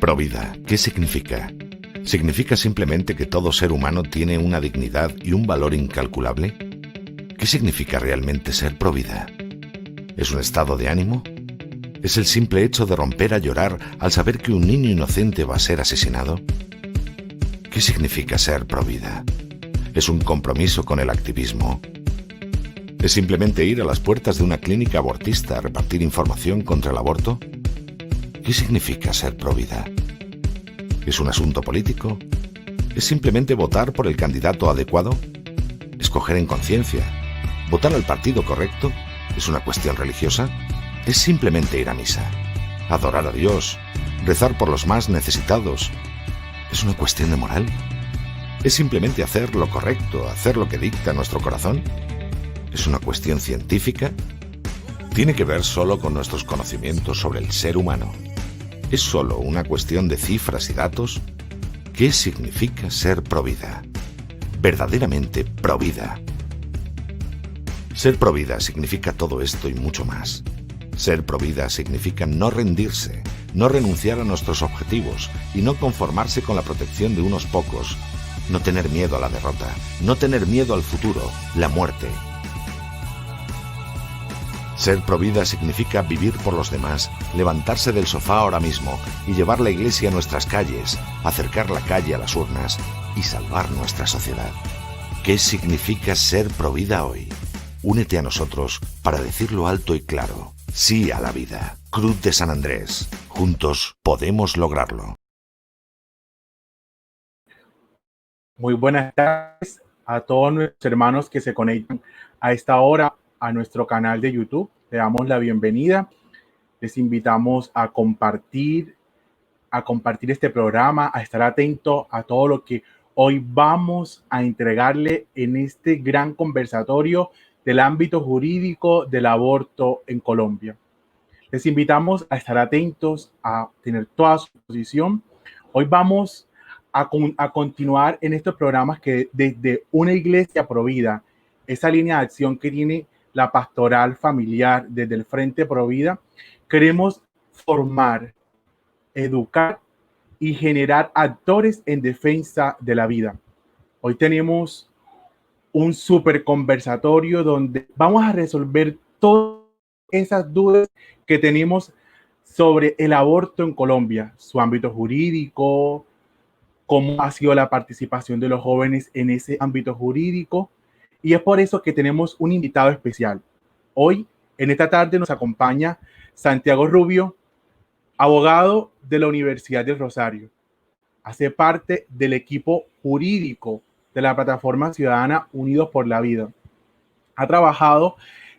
Provida, ¿qué significa? ¿Significa simplemente que todo ser humano tiene una dignidad y un valor incalculable? ¿Qué significa realmente ser provida? ¿Es un estado de ánimo? ¿Es el simple hecho de romper a llorar al saber que un niño inocente va a ser asesinado? ¿Qué significa ser provida? ¿Es un compromiso con el activismo? ¿Es simplemente ir a las puertas de una clínica abortista a repartir información contra el aborto? ¿Qué significa ser provida? ¿Es un asunto político? ¿Es simplemente votar por el candidato adecuado? ¿Escoger en conciencia? ¿Votar al partido correcto? ¿Es una cuestión religiosa? ¿Es simplemente ir a misa? ¿Adorar a Dios? ¿Rezar por los más necesitados? ¿Es una cuestión de moral? ¿Es simplemente hacer lo correcto, hacer lo que dicta nuestro corazón? ¿Es una cuestión científica? ¿Tiene que ver solo con nuestros conocimientos sobre el ser humano? ¿Es solo una cuestión de cifras y datos? ¿Qué significa ser provida? Verdaderamente provida. Ser provida significa todo esto y mucho más. Ser provida significa no rendirse, no renunciar a nuestros objetivos y no conformarse con la protección de unos pocos. No tener miedo a la derrota, no tener miedo al futuro, la muerte. Ser provida significa vivir por los demás, levantarse del sofá ahora mismo y llevar la iglesia a nuestras calles, acercar la calle a las urnas y salvar nuestra sociedad. ¿Qué significa ser provida hoy? Únete a nosotros para decirlo alto y claro. Sí a la vida. Cruz de San Andrés. Juntos podemos lograrlo. Muy buenas tardes a todos nuestros hermanos que se conectan a esta hora a nuestro canal de YouTube. Le damos la bienvenida. Les invitamos a compartir este programa, a estar atento a todo lo que hoy vamos a entregarle en este gran conversatorio del ámbito jurídico del aborto en Colombia. Les invitamos a estar atentos, a tener toda su posición. Hoy vamos a continuar en estos programas que desde una iglesia provida, esa línea de acción que tiene la pastoral familiar desde el Frente Provida, queremos formar, educar y generar actores en defensa de la vida. Hoy tenemos un súper conversatorio donde vamos a resolver todas esas dudas que tenemos sobre el aborto en Colombia, su ámbito jurídico, cómo ha sido la participación de los jóvenes en ese ámbito jurídico. Y es por eso que tenemos un invitado especial. Hoy, en esta tarde, nos acompaña Santiago Rubio, abogado de la Universidad del Rosario. Hace parte del equipo jurídico de la plataforma ciudadana Unidos por la Vida. Ha trabajado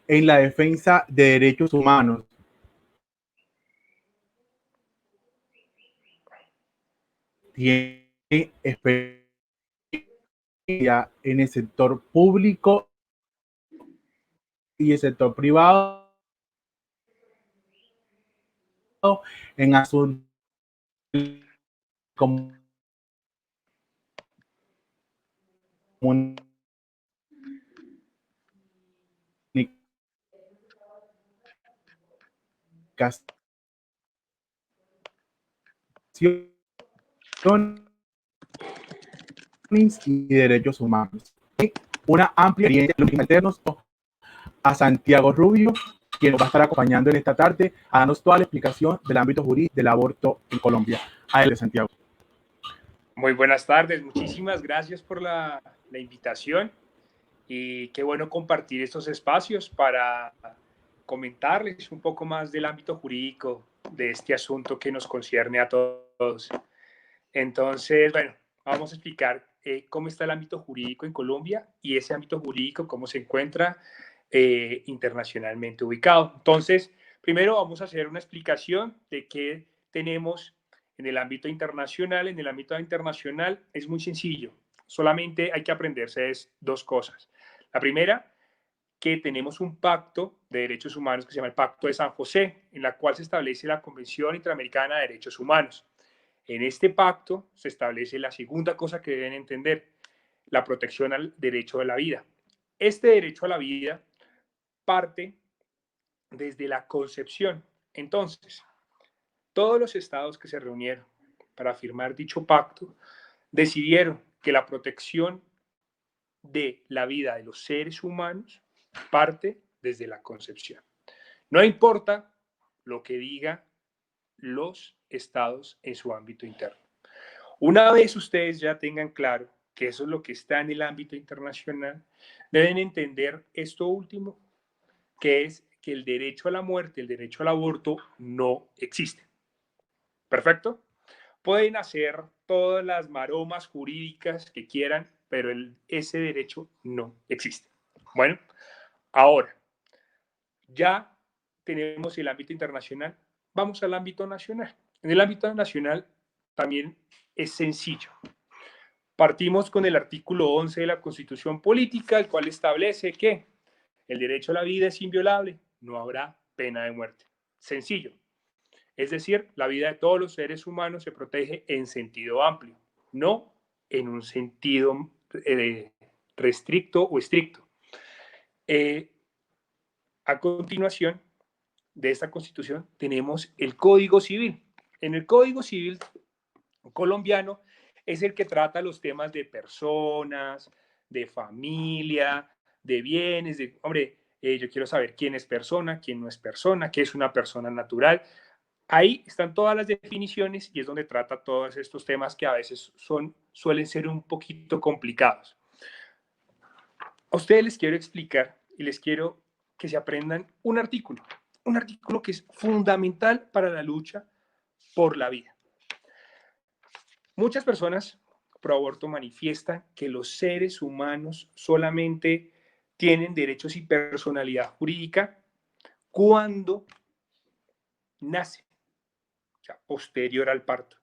en la defensa de derechos humanos. Tiene experiencia en el sector público y el sector privado en asuntos comunicación y derechos humanos. Una amplia experiencia internos a Santiago Rubio, quien nos va a estar acompañando en esta tarde a darnos toda la explicación del ámbito jurídico del aborto en Colombia. Adelante, Santiago. Muy buenas tardes, muchísimas gracias por la invitación y qué bueno compartir estos espacios para comentarles un poco más del ámbito jurídico de este asunto que nos concierne a todos. Entonces, bueno, vamos a explicar cómo está el ámbito jurídico en Colombia y ese ámbito jurídico cómo se encuentra internacionalmente ubicado. Entonces, primero vamos a hacer una explicación de qué tenemos en el ámbito internacional. En el ámbito internacional es muy sencillo, solamente hay que aprenderse dos cosas. La primera, que tenemos un pacto de derechos humanos que se llama el Pacto de San José, en la cual se establece la Convención Interamericana de Derechos Humanos. En este pacto se establece la segunda cosa que deben entender, la protección al derecho de la vida. Este derecho a la vida parte desde la concepción. Entonces, Todos los estados que se reunieron para firmar dicho pacto decidieron que la protección de la vida de los seres humanos parte desde la concepción. No importa lo que digan los estados en su ámbito interno. Una vez ustedes ya tengan claro que eso es lo que está en el ámbito internacional, deben entender esto último, que es que el derecho a la muerte, el derecho al aborto no existe. ¿Perfecto? Pueden hacer todas las maromas jurídicas que quieran, pero ese derecho no existe. Bueno, ahora, ya tenemos el ámbito internacional, vamos al ámbito nacional. En el ámbito nacional también es sencillo. Partimos con el artículo 11 de la Constitución Política, el cual establece que el derecho a la vida es inviolable, no habrá pena de muerte. Sencillo. Es decir, la vida de todos los seres humanos se protege en sentido amplio, no en un sentido restricto o estricto. A continuación de esta Constitución tenemos el Código Civil. En el Código Civil colombiano es el que trata los temas de personas, de familia, de bienes, de, hombre, yo quiero saber quién es persona, quién no es persona, qué es una persona natural. Ahí están todas las definiciones y es donde trata todos estos temas que a veces suelen ser un poquito complicados. A ustedes les quiero explicar y les quiero que se aprendan un artículo que es fundamental para la lucha por la vida. Muchas personas pro aborto manifiestan que los seres humanos solamente tienen derechos y personalidad jurídica cuando nacen, o sea, posterior al parto.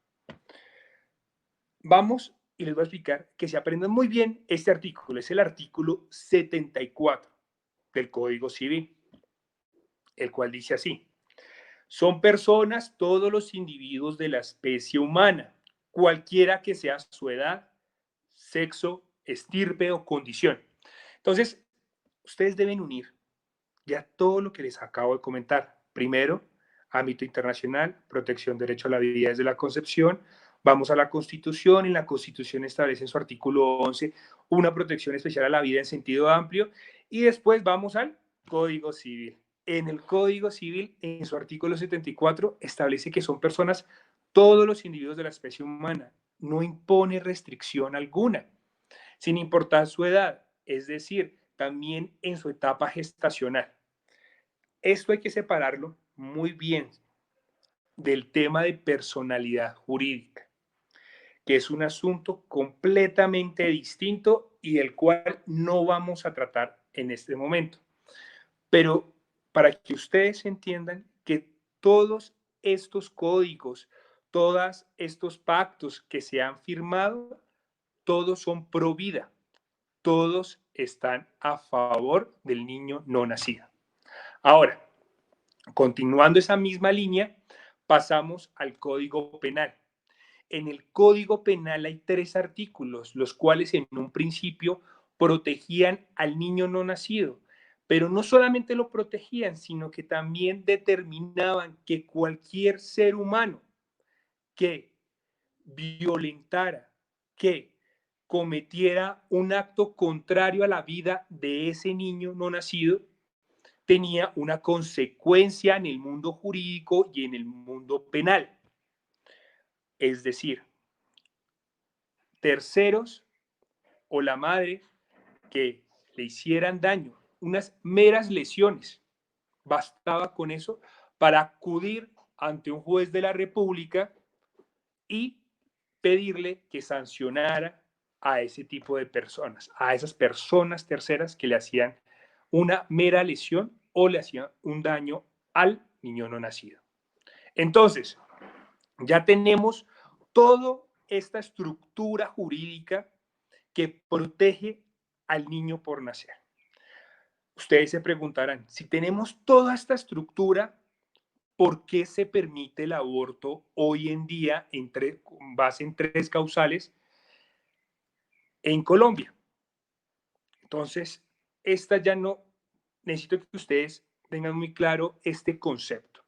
Vamos y les voy a explicar que se aprendan muy bien este artículo. Es el artículo 74 del Código Civil, el cual dice así: son personas todos los individuos de la especie humana, cualquiera que sea su edad, sexo, estirpe o condición. Entonces, ustedes deben unir ya todo lo que les acabo de comentar. Primero, ámbito internacional, protección derecho a la vida desde la concepción. Vamos a la Constitución. En la Constitución establece en su artículo 11 una protección especial a la vida en sentido amplio. Y después vamos al Código Civil. En el Código Civil, en su artículo 74, establece que son personas todos los individuos de la especie humana. No impone restricción alguna, sin importar su edad, es decir, también en su etapa gestacional. Esto hay que separarlo muy bien del tema de personalidad jurídica, que es un asunto completamente distinto y del cual no vamos a tratar en este momento. Pero para que ustedes entiendan que todos estos códigos, todos estos pactos que se han firmado, todos son pro vida, todos están a favor del niño no nacido. Ahora, continuando esa misma línea, pasamos al Código Penal. En el Código Penal hay 3 artículos, los cuales en un principio protegían al niño no nacido, pero no solamente lo protegían, sino que también determinaban que cualquier ser humano que violentara, que cometiera un acto contrario a la vida de ese niño no nacido, tenía una consecuencia en el mundo jurídico y en el mundo penal. Es decir, terceros o la madre que le hicieran daño, unas meras lesiones, bastaba con eso para acudir ante un juez de la República y pedirle que sancionara a ese tipo de personas, a esas personas terceras que le hacían una mera lesión o le hacían un daño al niño no nacido. Entonces, ya tenemos toda esta estructura jurídica que protege al niño por nacer. Ustedes se preguntarán, si tenemos toda esta estructura, ¿por qué se permite el aborto hoy en día con base en 3 causales en Colombia? Entonces, esta ya no, necesito que ustedes tengan muy claro este concepto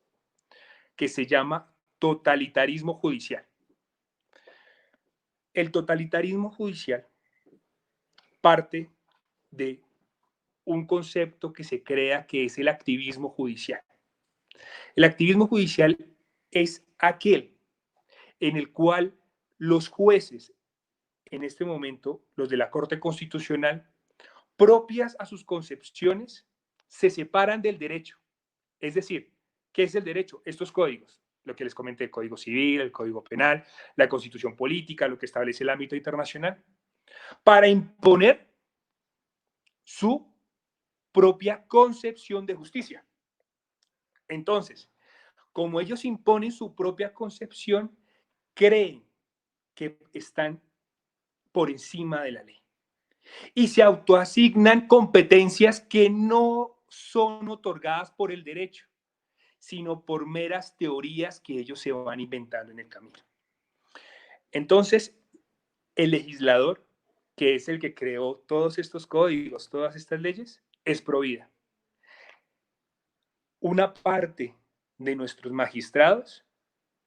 que se llama totalitarismo judicial. El totalitarismo judicial parte de un concepto que se crea que es el activismo judicial. El activismo judicial es aquel en el cual los jueces, en este momento, los de la Corte Constitucional, propias a sus concepciones, se separan del derecho. Es decir, ¿qué es el derecho? Estos códigos, lo que les comenté, el Código Civil, el Código Penal, la Constitución Política, lo que establece el ámbito internacional, para imponer su propia concepción de justicia. Entonces, como ellos imponen su propia concepción, creen que están por encima de la ley y se autoasignan competencias que no son otorgadas por el derecho, sino por meras teorías que ellos se van inventando en el camino. Entonces, el legislador, que es el que creó todos estos códigos, todas estas leyes, es provida. Una parte de nuestros magistrados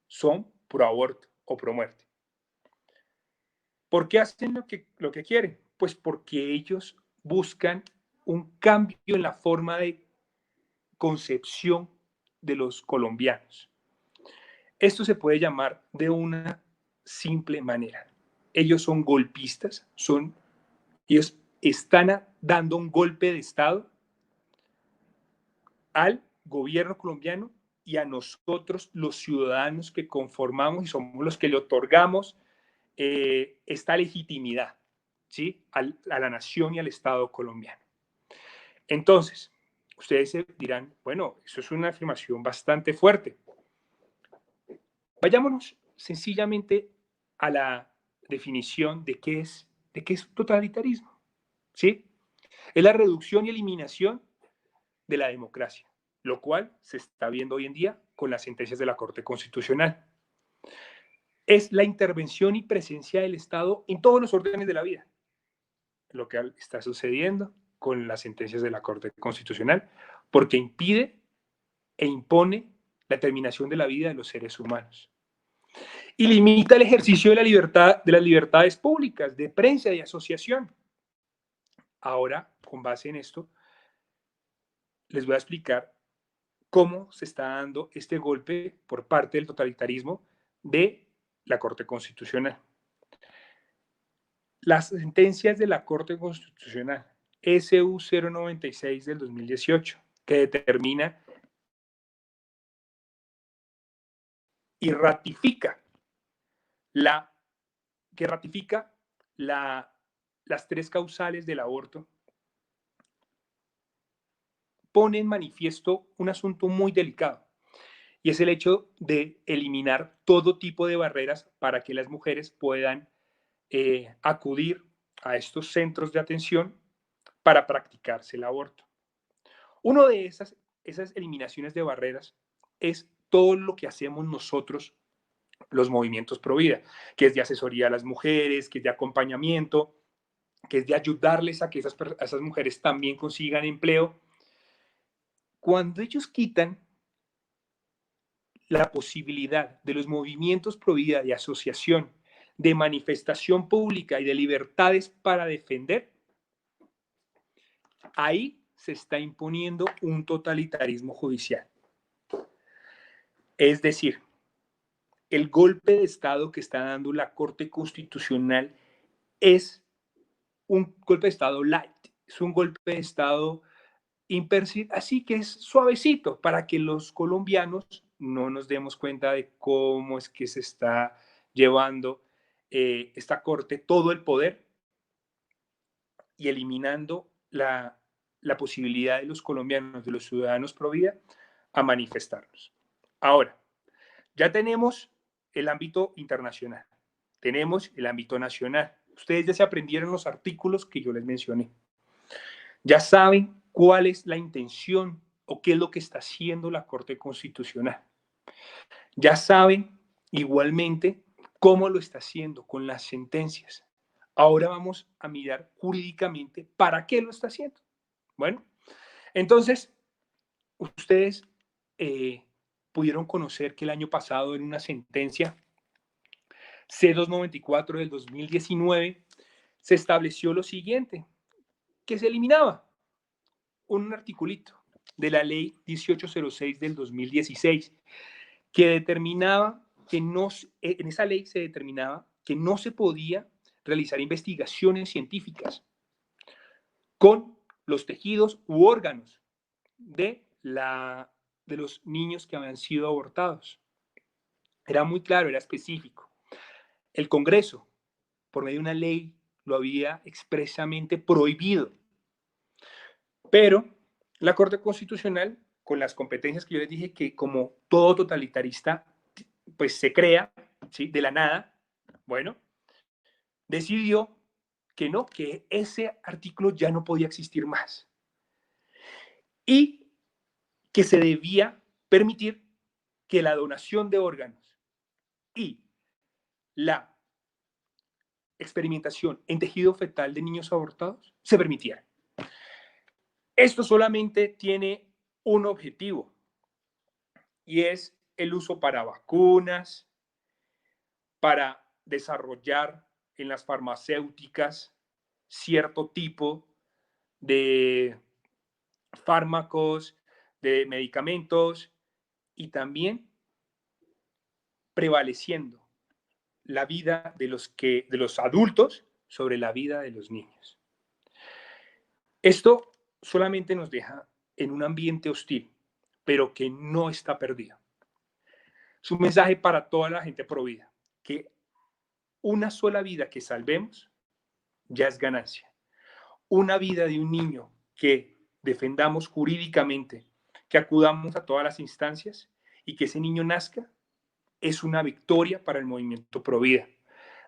son pro aborto o pro muerte. ¿Por qué hacen lo que quieren? Pues porque ellos buscan un cambio en la forma de concepción de los colombianos. Esto se puede llamar de una simple manera. Ellos son golpistas, ellos están dando un golpe de Estado al gobierno colombiano y a nosotros, los ciudadanos que conformamos y somos los que le otorgamos esta legitimidad, ¿sí? A la nación y al Estado colombiano. Entonces, ustedes se dirán, bueno, eso es una afirmación bastante fuerte. Vayámonos sencillamente a la definición de qué es totalitarismo, ¿sí? Es la reducción y eliminación de la democracia, lo cual se está viendo hoy en día con las sentencias de la Corte Constitucional. Es la intervención y presencia del Estado en todos los órdenes de la vida, lo que está sucediendo con las sentencias de la Corte Constitucional, porque impide e impone la terminación de la vida de los seres humanos. Y limita el ejercicio de las libertades públicas, de prensa y asociación. Ahora, con base en esto, les voy a explicar cómo se está dando este golpe por parte del totalitarismo de la Corte Constitucional. Las sentencias de la Corte Constitucional SU 096 del 2018, que determina y ratifica las tres causales del aborto, pone en manifiesto un asunto muy delicado, y es el hecho de eliminar todo tipo de barreras para que las mujeres puedan acudir a estos centros de atención para practicarse el aborto. Una de esas eliminaciones de barreras es todo lo que hacemos nosotros, los movimientos pro vida, que es de asesoría a las mujeres, que es de acompañamiento, que es de ayudarles a que esas mujeres también consigan empleo. Cuando ellos quitan la posibilidad de los movimientos pro vida de asociación, de manifestación pública y de libertades para defender, ahí se está imponiendo un totalitarismo judicial. Es decir, el golpe de Estado que está dando la Corte Constitucional es un golpe de Estado light, es un golpe de Estado así que es suavecito para que los colombianos no nos demos cuenta de cómo es que se está llevando esta Corte todo el poder y eliminando la posibilidad de los colombianos, de los ciudadanos pro vida, a manifestarnos. Ahora, ya tenemos el ámbito internacional, tenemos el ámbito nacional. Ustedes ya se aprendieron los artículos que yo les mencioné. Ya saben cuál es la intención o qué es lo que está haciendo la Corte Constitucional. Ya saben igualmente cómo lo está haciendo con las sentencias. Ahora vamos a mirar jurídicamente para qué lo está haciendo. Bueno, entonces, ustedes pudieron conocer que el año pasado en una sentencia C294 del 2019 se estableció lo siguiente, que se eliminaba un articulito de la ley 1806 del 2016 que determinaba que no, en esa ley se determinaba que no se podía realizar investigaciones científicas con los tejidos u órganos de los niños que habían sido abortados. Era muy claro, era específico. El Congreso, por medio de una ley, lo había expresamente prohibido. Pero la Corte Constitucional, con las competencias que yo les dije que como todo totalitarista, pues se crea, ¿sí? De la nada, bueno, decidió que no, que ese artículo ya no podía existir más y que se debía permitir que la donación de órganos y la experimentación en tejido fetal de niños abortados se permitiera. Esto solamente tiene un objetivo y es el uso para vacunas, para desarrollar en las farmacéuticas cierto tipo de fármacos, de medicamentos y también prevaleciendo la vida de los adultos sobre la vida de los niños. Esto solamente nos deja en un ambiente hostil, pero que no está perdido. Es un mensaje para toda la gente pro vida, que una sola vida que salvemos ya es ganancia. Una vida de un niño que defendamos jurídicamente, que acudamos a todas las instancias y que ese niño nazca, es una victoria para el movimiento pro vida.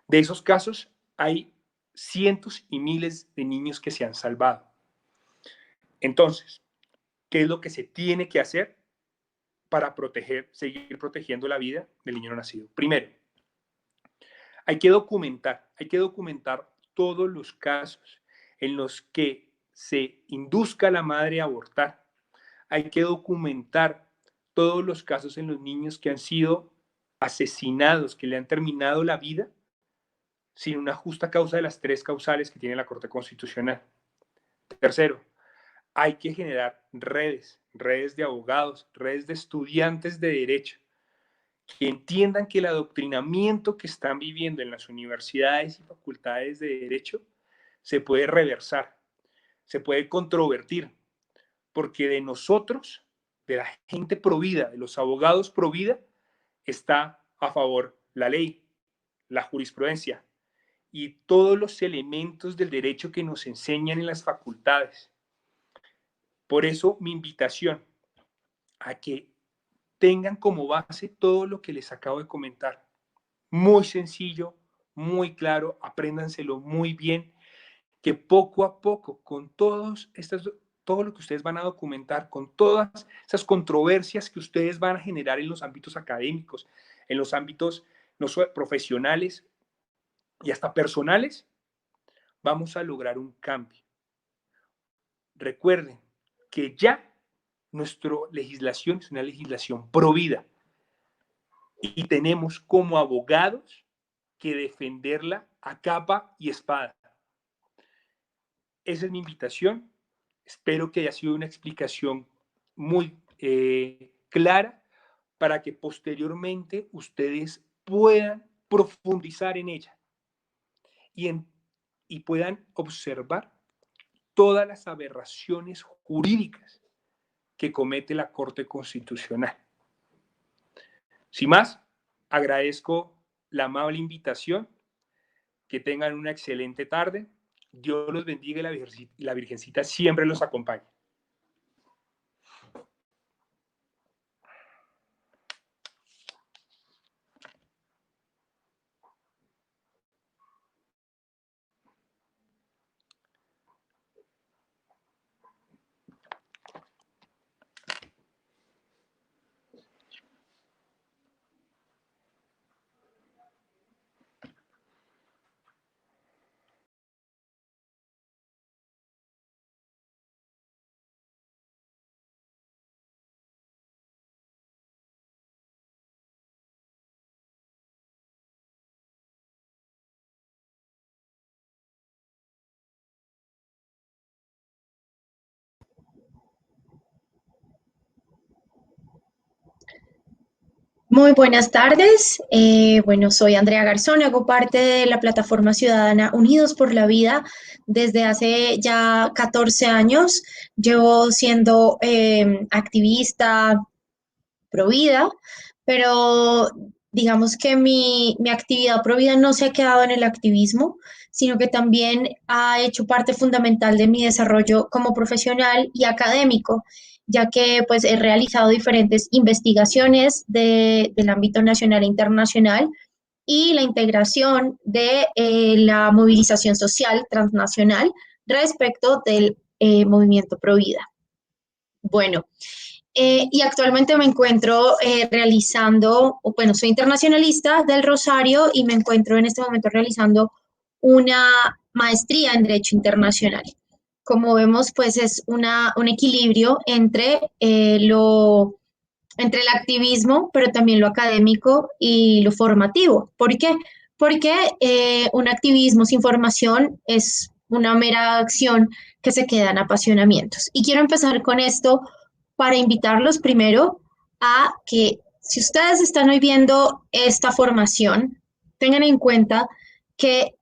De esos casos hay cientos y miles de niños que se han salvado. Entonces, ¿qué es lo que se tiene que hacer para seguir protegiendo la vida del niño no nacido? Primero, hay que documentar todos los casos en los que se induzca a la madre a abortar. Hay que documentar todos los casos en los niños que han sido asesinados, que le han terminado la vida sin una justa causa de las tres causales que tiene la Corte Constitucional. Tercero, hay que generar redes de abogados, redes de estudiantes de derecho, que entiendan que el adoctrinamiento que están viviendo en las universidades y facultades de derecho se puede reversar, se puede controvertir, porque de nosotros, de la gente provida, de los abogados provida, está a favor la ley, la jurisprudencia y todos los elementos del derecho que nos enseñan en las facultades. Por eso mi invitación a que tengan como base todo lo que les acabo de comentar. Muy sencillo, muy claro, apréndanselo muy bien, que poco a poco, con todo lo que ustedes van a documentar, con todas esas controversias que ustedes van a generar en los ámbitos académicos, en los ámbitos no solo profesionales y hasta personales, vamos a lograr un cambio. Recuerden que ya nuestra legislación es una legislación pro vida y tenemos como abogados que defenderla a capa y espada. Esa es mi invitación. Espero que haya sido una explicación muy clara para que posteriormente ustedes puedan profundizar en ella y puedan observar todas las aberraciones jurídicas que comete la Corte Constitucional. Sin más, agradezco la amable invitación. Que tengan una excelente tarde. Dios los bendiga y la Virgencita siempre los acompañe. Muy buenas tardes. Bueno, soy Andrea Garzón, hago parte de la plataforma ciudadana Unidos por la Vida desde hace ya 14 años. Llevo siendo activista pro vida, pero digamos que mi actividad pro vida no se ha quedado en el activismo, sino que también ha hecho parte fundamental de mi desarrollo como profesional y académico, ya que pues he realizado diferentes investigaciones del ámbito nacional e internacional y la integración de la movilización social transnacional respecto del movimiento pro vida. Bueno, y actualmente me encuentro realizando, bueno, soy internacionalista del Rosario y me encuentro en este momento realizando una maestría en Derecho Internacional. Como vemos, pues es un equilibrio entre el activismo, pero también lo académico y lo formativo. ¿Por qué? Porque un activismo sin formación es una mera acción que se queda en apasionamientos. Y quiero empezar con esto para invitarlos primero a que si ustedes están hoy viendo esta formación, tengan en cuenta que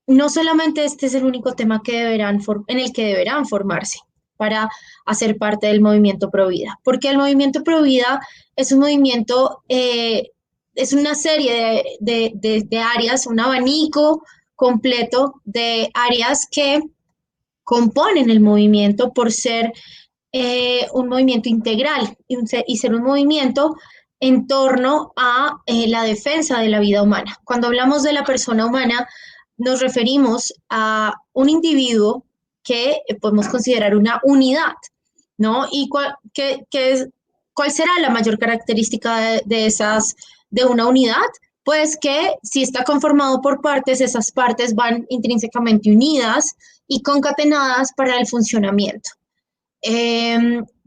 no solamente este es el único tema en el que deberán formarse para hacer parte del movimiento Pro Vida, porque el movimiento Pro Vida es un movimiento, es una serie de áreas, un abanico completo de áreas que componen el movimiento por ser un movimiento integral y ser un movimiento en torno a la defensa de la vida humana. Cuando hablamos de la persona humana, nos referimos a un individuo que podemos considerar una unidad, ¿no? ¿Y cuál será la mayor característica de una unidad? Pues que si está conformado por partes, esas partes van intrínsecamente unidas y concatenadas para el funcionamiento.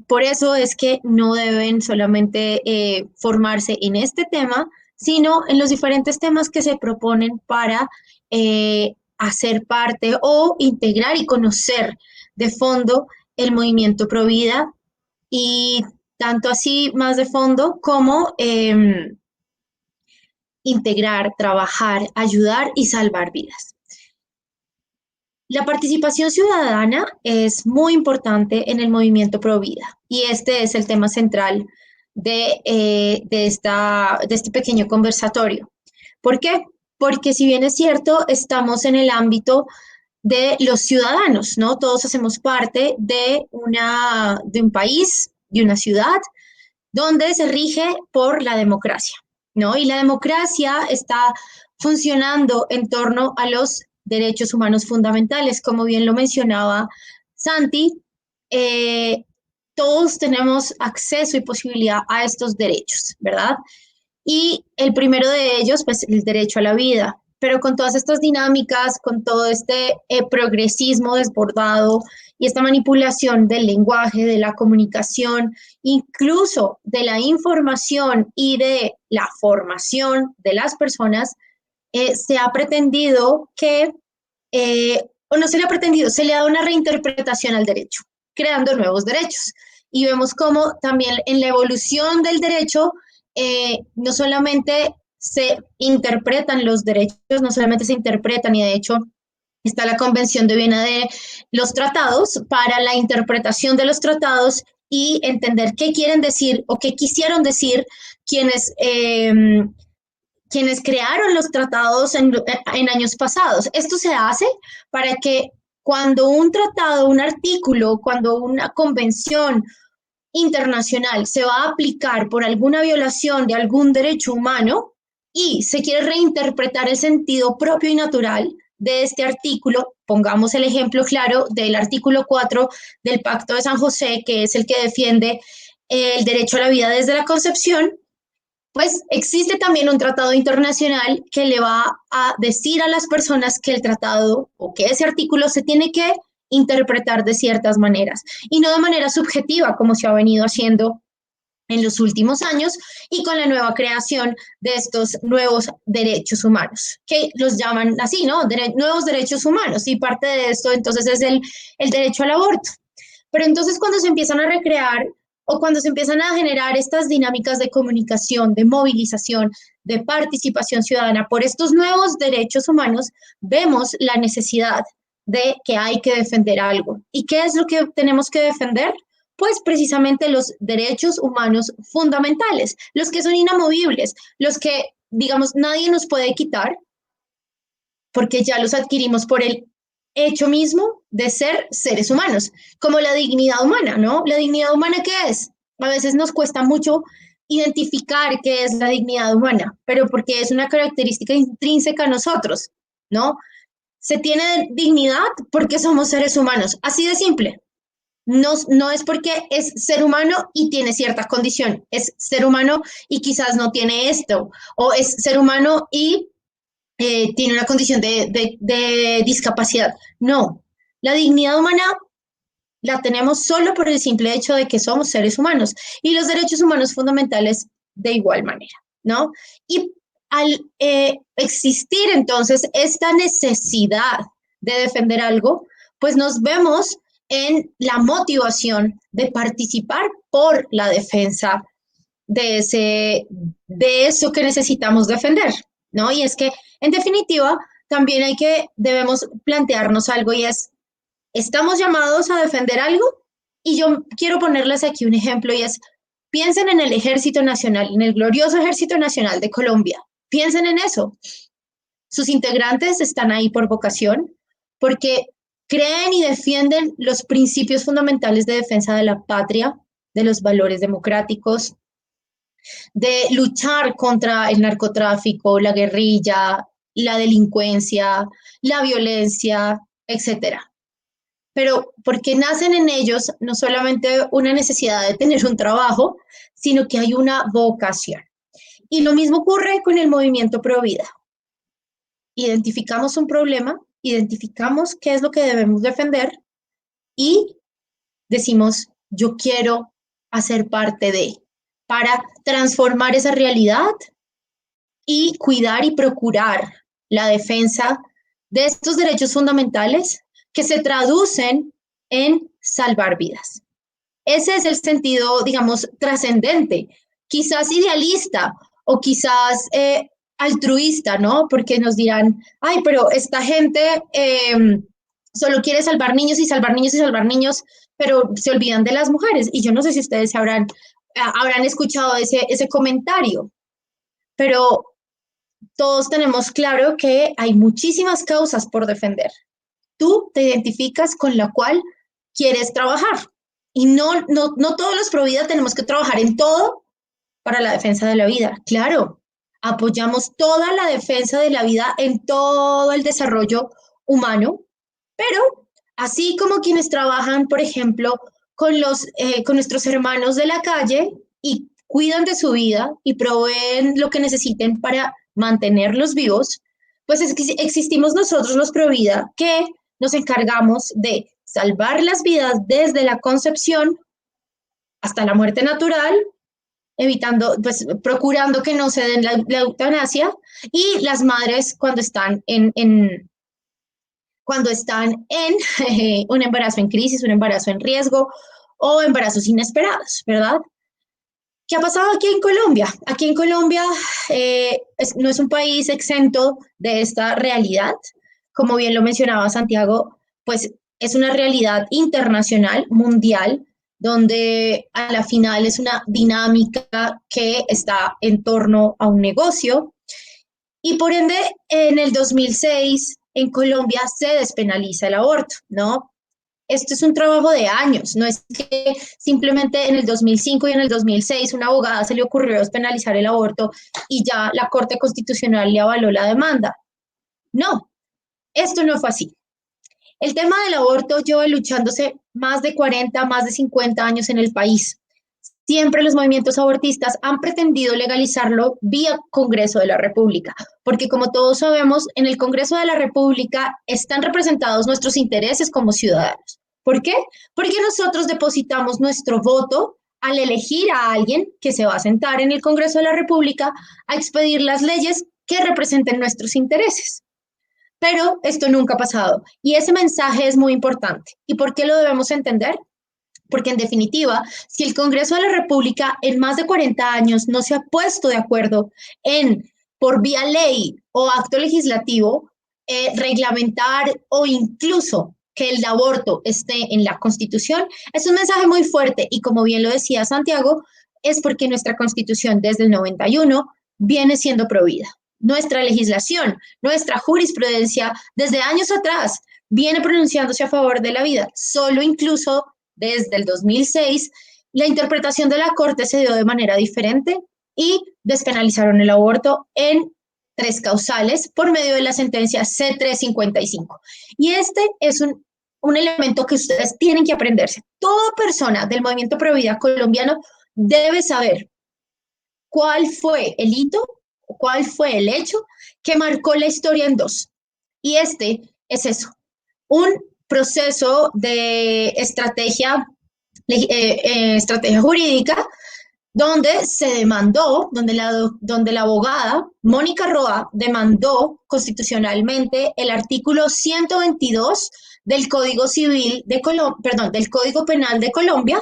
Por eso es que no deben solamente formarse en este tema, sino en los diferentes temas que se proponen para hacer parte o integrar y conocer de fondo el movimiento Pro Vida y tanto así más de fondo como integrar, trabajar, ayudar y salvar vidas. La participación ciudadana es muy importante en el movimiento Pro Vida y este es el tema central de este pequeño conversatorio. ¿Por qué? Porque si bien es cierto, estamos en el ámbito de los ciudadanos, ¿no? Todos hacemos parte de un país, de una ciudad, donde se rige por la democracia, ¿no? Y la democracia está funcionando en torno a los derechos humanos fundamentales, como bien lo mencionaba Santi, todos tenemos acceso y posibilidad a estos derechos, ¿verdad? Y el primero de ellos, pues el derecho a la vida, pero con todas estas dinámicas, con todo este progresismo desbordado y esta manipulación del lenguaje, de la comunicación, incluso de la información y de la formación de las personas, se ha pretendido o no se le ha pretendido, se le ha dado una reinterpretación al derecho, creando nuevos derechos. Y vemos cómo también en la evolución del derecho, no solamente se interpretan los derechos, no solamente se interpretan, y de hecho está la Convención de Viena de los Tratados para la interpretación de los tratados y entender qué quieren decir o qué quisieron decir quienes crearon los tratados en años pasados. Esto se hace para que cuando un tratado, un artículo, cuando una convención internacional se va a aplicar por alguna violación de algún derecho humano y se quiere reinterpretar el sentido propio y natural de este artículo, pongamos el ejemplo claro del artículo 4 del Pacto de San José, que es el que defiende el derecho a la vida desde la concepción, pues existe también un tratado internacional que le va a decir a las personas que el tratado o que ese artículo se tiene que interpretar de ciertas maneras y no de manera subjetiva como se ha venido haciendo en los últimos años y con la nueva creación de estos nuevos derechos humanos, que los llaman así, ¿no? Nuevos derechos humanos, y parte de esto entonces es el derecho al aborto. Pero entonces cuando se empiezan a recrear o cuando se empiezan a generar estas dinámicas de comunicación, de movilización, de participación ciudadana por estos nuevos derechos humanos, vemos la necesidad de que hay que defender algo. ¿Y qué es lo que tenemos que defender? Pues precisamente los derechos humanos fundamentales, los que son inamovibles, los que, digamos, nadie nos puede quitar, porque ya los adquirimos por el hecho mismo de ser seres humanos, como la dignidad humana, ¿no? ¿La dignidad humana qué es? A veces nos cuesta mucho identificar qué es la dignidad humana, pero porque es una característica intrínseca a nosotros, ¿no? Se tiene dignidad porque somos seres humanos, así de simple. No, no es porque es ser humano y tiene cierta condición, es ser humano y quizás no tiene esto, o es ser humano y tiene una condición de discapacidad. No, la dignidad humana la tenemos solo por el simple hecho de que somos seres humanos y los derechos humanos fundamentales de igual manera, ¿no? Y al existir entonces esta necesidad de defender algo, pues nos vemos en la motivación de participar por la defensa de eso que necesitamos defender, ¿no? Y es que, en definitiva, también debemos plantearnos algo y es, ¿estamos llamados a defender algo? Y yo quiero ponerles aquí un ejemplo y es, piensen en el Ejército Nacional, en el glorioso Ejército Nacional de Colombia. Piensen en eso. Sus integrantes están ahí por vocación, porque creen y defienden los principios fundamentales de defensa de la patria, de los valores democráticos, de luchar contra el narcotráfico, la guerrilla, la delincuencia, la violencia, etcétera. Pero porque nacen en ellos no solamente una necesidad de tener un trabajo, sino que hay una vocación. Y lo mismo ocurre con el movimiento Pro Vida. Identificamos un problema, identificamos qué es lo que debemos defender y decimos, yo quiero hacer parte de, para transformar esa realidad y cuidar y procurar la defensa de estos derechos fundamentales que se traducen en salvar vidas. Ese es el sentido, digamos, trascendente, quizás idealista o quizás altruista, ¿no? Porque nos dirán, ay, pero esta gente solo quiere salvar niños y salvar niños y salvar niños, pero se olvidan de las mujeres. Y yo no sé si ustedes habrán escuchado ese comentario, pero todos tenemos claro que hay muchísimas causas por defender. Tú te identificas con la cual quieres trabajar. Y no todos los pro vida tenemos que trabajar en todo para la defensa de la vida. Claro, apoyamos toda la defensa de la vida en todo el desarrollo humano, pero así como quienes trabajan, por ejemplo, con nuestros hermanos de la calle y cuidan de su vida y proveen lo que necesiten para mantenerlos vivos, pues existimos nosotros los pro vida que nos encargamos de salvar las vidas desde la concepción hasta la muerte natural, evitando, pues procurando que no se den la eutanasia, y las madres cuando están en un embarazo en crisis, un embarazo en riesgo o embarazos inesperados, ¿verdad? ¿Qué ha pasado aquí en Colombia? Aquí en Colombia no es un país exento de esta realidad. Como bien lo mencionaba Santiago, pues es una realidad internacional, mundial, donde a la final es una dinámica que está en torno a un negocio. Y por ende, en el 2006, en Colombia se despenaliza el aborto, ¿no? Esto es un trabajo de años, no es que simplemente en el 2005 y en el 2006 una abogada se le ocurrió despenalizar el aborto y ya la Corte Constitucional le avaló la demanda. No, esto no fue así. El tema del aborto lleva luchándose más de 40, más de 50 años en el país. Siempre los movimientos abortistas han pretendido legalizarlo vía Congreso de la República, porque como todos sabemos, en el Congreso de la República están representados nuestros intereses como ciudadanos. ¿Por qué? Porque nosotros depositamos nuestro voto al elegir a alguien que se va a sentar en el Congreso de la República a expedir las leyes que representen nuestros intereses. Pero esto nunca ha pasado y ese mensaje es muy importante. ¿Y por qué lo debemos entender? Porque en definitiva, si el Congreso de la República en más de 40 años no se ha puesto de acuerdo en, por vía ley o acto legislativo, reglamentar o incluso que el aborto esté en la Constitución, es un mensaje muy fuerte y como bien lo decía Santiago, es porque nuestra Constitución desde el 91 viene siendo prohibida. Nuestra legislación, nuestra jurisprudencia desde años atrás viene pronunciándose a favor de la vida. Solo incluso desde el 2006 la interpretación de la Corte se dio de manera diferente y despenalizaron el aborto en 3 causales por medio de la sentencia C-355. Y este es un elemento que ustedes tienen que aprenderse. Toda persona del movimiento Pro Vida colombiano debe saber cuál fue el hito, cuál fue el hecho que marcó la historia en 2. Y este es eso, un proceso de estrategia jurídica donde se demandó, donde la abogada Mónica Roa demandó constitucionalmente el artículo 122 del Código Civil de del Código Penal de Colombia,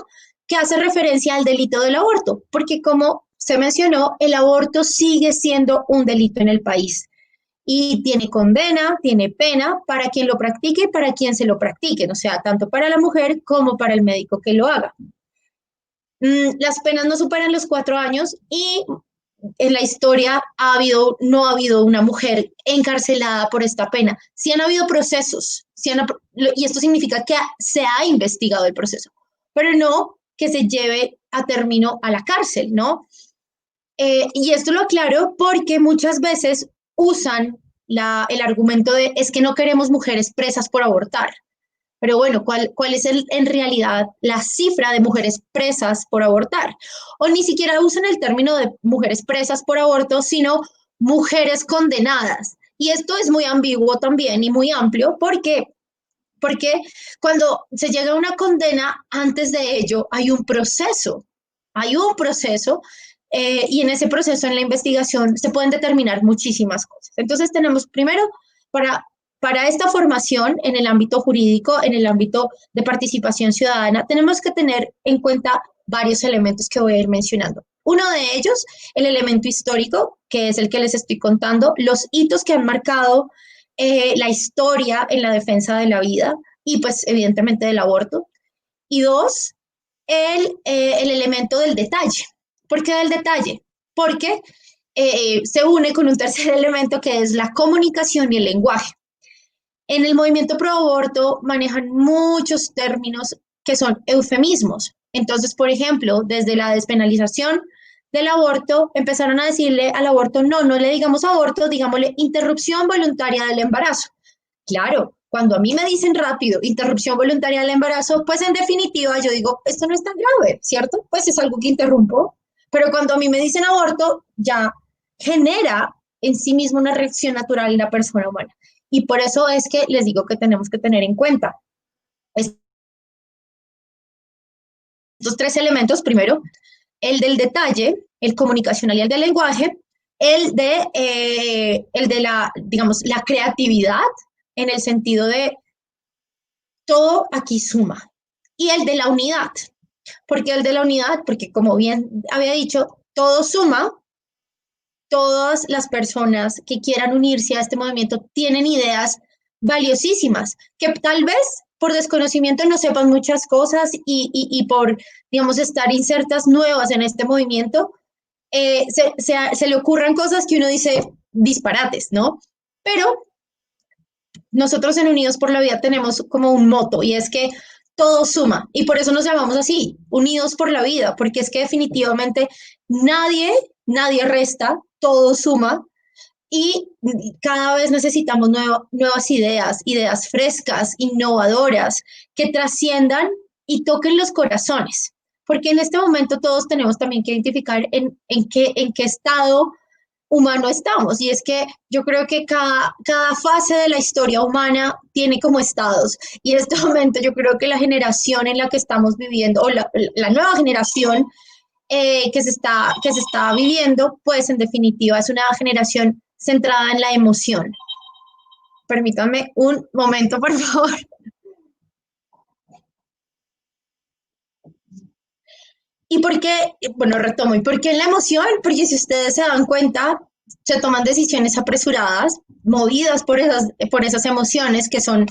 que hace referencia al delito del aborto, porque como se mencionó, el aborto sigue siendo un delito en el país y tiene condena, tiene pena para quien lo practique y para quien se lo practique, o sea, tanto para la mujer como para el médico que lo haga. Las penas no superan los 4 años y en la historia no ha habido una mujer encarcelada por esta pena. Sí han habido procesos, y esto significa que se ha investigado el proceso, pero no que se lleve a término a la cárcel, ¿no? Y esto lo aclaro porque muchas veces usan el argumento de es que no queremos mujeres presas por abortar. Pero bueno, ¿cuál es en realidad la cifra de mujeres presas por abortar? O ni siquiera usan el término de mujeres presas por aborto, sino mujeres condenadas. Y esto es muy ambiguo también y muy amplio porque cuando se llega a una condena, antes de ello hay un proceso. Y en ese proceso, en la investigación, se pueden determinar muchísimas cosas. Entonces tenemos primero, para esta formación en el ámbito jurídico, en el ámbito de participación ciudadana, tenemos que tener en cuenta varios elementos que voy a ir mencionando. Uno de ellos, el elemento histórico, que es el que les estoy contando, los hitos que han marcado la historia en la defensa de la vida y pues evidentemente del aborto. Y 2, el elemento del detalle. ¿Por qué del detalle? Porque se une con un tercer elemento que es la comunicación y el lenguaje. En el movimiento pro aborto manejan muchos términos que son eufemismos. Entonces, por ejemplo, desde la despenalización del aborto, empezaron a decirle al aborto, no le digamos aborto, digámosle interrupción voluntaria del embarazo. Claro, cuando a mí me dicen rápido interrupción voluntaria del embarazo, pues en definitiva yo digo, esto no es tan grave, ¿cierto? Pues es algo que interrumpo. Pero cuando a mí me dicen aborto, ya genera en sí mismo una reacción natural en la persona humana. Y por eso es que les digo que tenemos que tener en cuenta estos 3 elementos. Primero, el del detalle, el comunicacional y el del lenguaje, el de la, digamos, la creatividad en el sentido de todo aquí suma. Y el de la unidad. ¿Por qué el de la unidad? Porque como bien había dicho, todo suma. Todas las personas que quieran unirse a este movimiento tienen ideas valiosísimas, que tal vez por desconocimiento no sepan muchas cosas y por, digamos, estar insertas nuevas en este movimiento, se le ocurran cosas que uno dice disparates, ¿no? Pero nosotros en Unidos por la Vida tenemos como un moto y es que todo suma y por eso nos llamamos así, Unidos por la Vida, porque es que definitivamente nadie resta, todo suma y cada vez necesitamos nuevas ideas frescas, innovadoras, que trasciendan y toquen los corazones, porque en este momento todos tenemos también que identificar en qué estado humano estamos. Y es que yo creo que cada fase de la historia humana tiene como estados. Y en este momento yo creo que la generación en la que estamos viviendo, o la nueva generación que se está viviendo, pues en definitiva es una generación centrada en la emoción. Permítanme un momento, por favor. ¿Y por qué? Bueno, retomo. ¿Y por qué la emoción? Porque si ustedes se dan cuenta, se toman decisiones apresuradas, movidas por esas emociones que son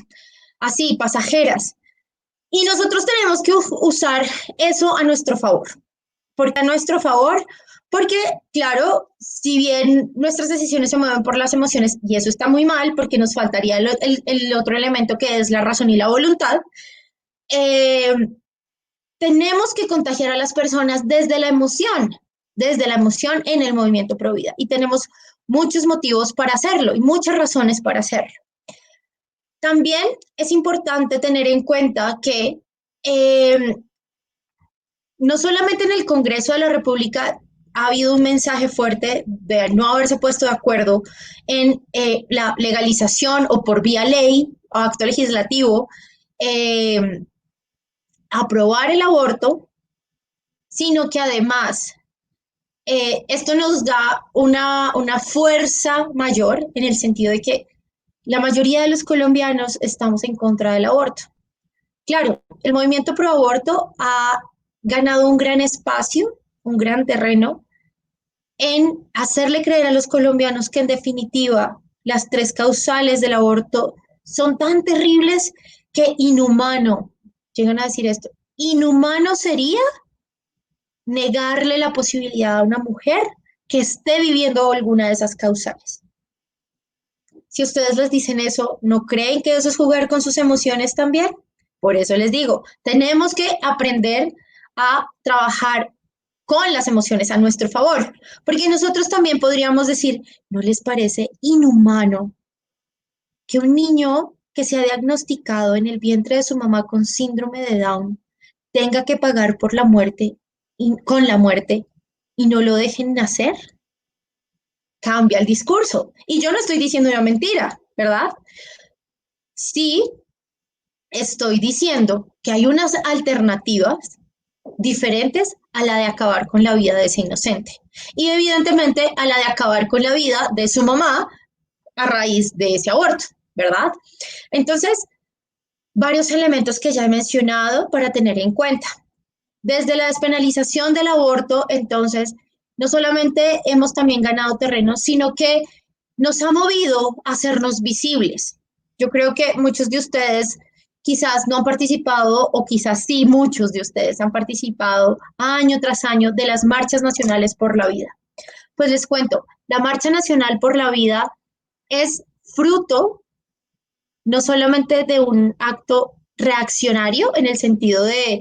así, pasajeras. Y nosotros tenemos que usar eso a nuestro favor. ¿Por qué a nuestro favor? Porque, claro, si bien nuestras decisiones se mueven por las emociones, y eso está muy mal, porque nos faltaría el otro elemento que es la razón y la voluntad, eh, tenemos que contagiar a las personas desde la emoción en el movimiento Pro Vida. Y tenemos muchos motivos para hacerlo y muchas razones para hacerlo. También es importante tener en cuenta que no solamente en el Congreso de la República ha habido un mensaje fuerte de no haberse puesto de acuerdo en la legalización o por vía ley o acto legislativo, aprobar el aborto, sino que además esto nos da una fuerza mayor en el sentido de que la mayoría de los colombianos estamos en contra del aborto. Claro, el movimiento pro aborto ha ganado un gran espacio, un gran terreno en hacerle creer a los colombianos que en definitiva las tres causales del aborto son tan terribles que inhumano, llegan a decir esto, inhumano sería negarle la posibilidad a una mujer que esté viviendo alguna de esas causales. Si ustedes les dicen eso, ¿no creen que eso es jugar con sus emociones también? Por eso les digo, tenemos que aprender a trabajar con las emociones a nuestro favor, porque nosotros también podríamos decir, ¿no les parece inhumano que un niño que se ha diagnosticado en el vientre de su mamá con síndrome de Down tenga que pagar por la muerte con la muerte y no lo dejen nacer? Cambia el discurso. Y yo no estoy diciendo una mentira, ¿verdad? Sí, estoy diciendo que hay unas alternativas diferentes a la de acabar con la vida de ese inocente. Y evidentemente a la de acabar con la vida de su mamá a raíz de ese aborto, ¿verdad? Entonces, varios elementos que ya he mencionado para tener en cuenta. Desde la despenalización del aborto, entonces, no solamente hemos también ganado terreno, sino que nos ha movido a hacernos visibles. Yo creo que muchos de ustedes quizás no han participado, o quizás sí, muchos de ustedes han participado año tras año de las marchas nacionales por la vida. Pues les cuento, la Marcha Nacional por la Vida es fruto no solamente de un acto reaccionario en el sentido de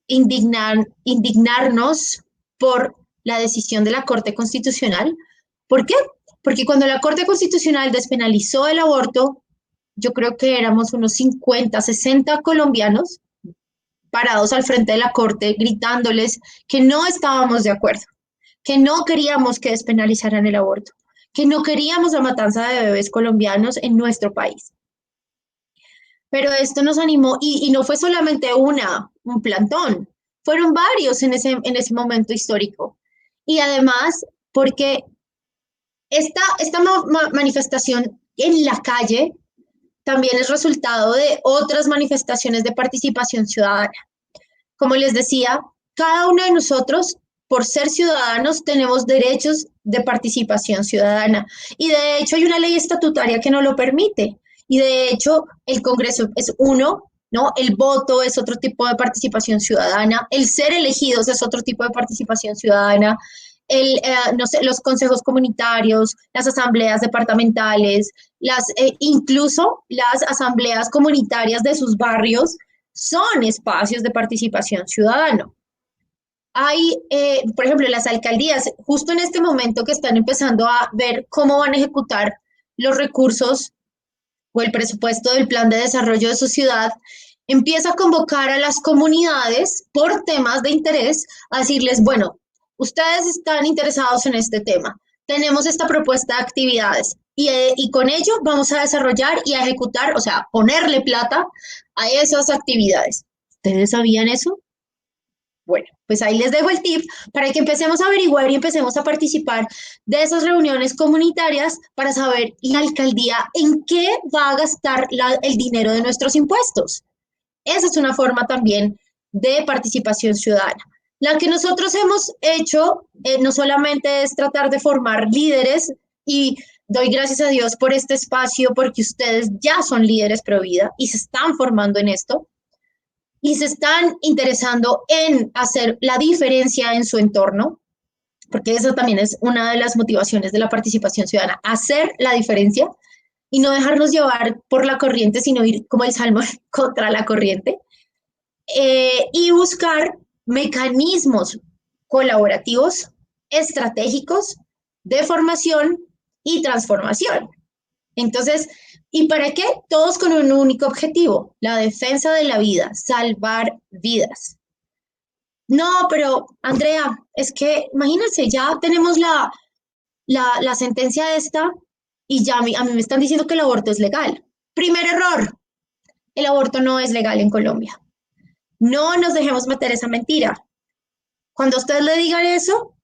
indignarnos por la decisión de la Corte Constitucional. ¿Por qué? Porque cuando la Corte Constitucional despenalizó el aborto, yo creo que éramos unos 50, 60 colombianos parados al frente de la Corte gritándoles que no estábamos de acuerdo, que no queríamos que despenalizaran el aborto, que no queríamos la matanza de bebés colombianos en nuestro país. Pero esto nos animó y no fue solamente un plantón, fueron varios en ese momento histórico. Y además, porque esta manifestación en la calle también es resultado de otras manifestaciones de participación ciudadana. Como les decía, cada uno de nosotros, por ser ciudadanos, tenemos derechos de participación ciudadana. Y de hecho hay una ley estatutaria que no lo permite. Y de hecho el Congreso es uno, ¿no? El voto es otro tipo de participación ciudadana. El ser elegidos es otro tipo de participación ciudadana. No sé, los consejos comunitarios, las asambleas departamentales, incluso las asambleas comunitarias de sus barrios son espacios de participación ciudadana. Hay, por ejemplo, las alcaldías, justo en este momento que están empezando a ver cómo van a ejecutar los recursos o el presupuesto del plan de desarrollo de su ciudad, empieza a convocar a las comunidades por temas de interés, a decirles, bueno, ustedes están interesados en este tema, tenemos esta propuesta de actividades y con ello vamos a desarrollar y a ejecutar, o sea, ponerle plata a esas actividades. ¿Ustedes sabían eso? Bueno, pues ahí les dejo el tip para que empecemos a averiguar y empecemos a participar de esas reuniones comunitarias para saber la alcaldía en qué va a gastar el dinero de nuestros impuestos. Esa es una forma también de participación ciudadana. La que nosotros hemos hecho no solamente es tratar de formar líderes, y doy gracias a Dios por este espacio, porque ustedes ya son líderes pro vida y se están formando en esto y se están interesando en hacer la diferencia en su entorno, porque eso también es una de las motivaciones de la participación ciudadana, hacer la diferencia y no dejarnos llevar por la corriente, sino ir como el salmón contra la corriente, y buscar mecanismos colaborativos, estratégicos, de formación y transformación. Entonces, ¿y para qué? Todos con un único objetivo, la defensa de la vida, salvar vidas. No, pero Andrea, es que imagínense, ya tenemos la sentencia esta y ya a mí me están diciendo que el aborto es legal. Primer error, el aborto no es legal en Colombia. No nos dejemos meter esa mentira. Cuando usted le digan eso,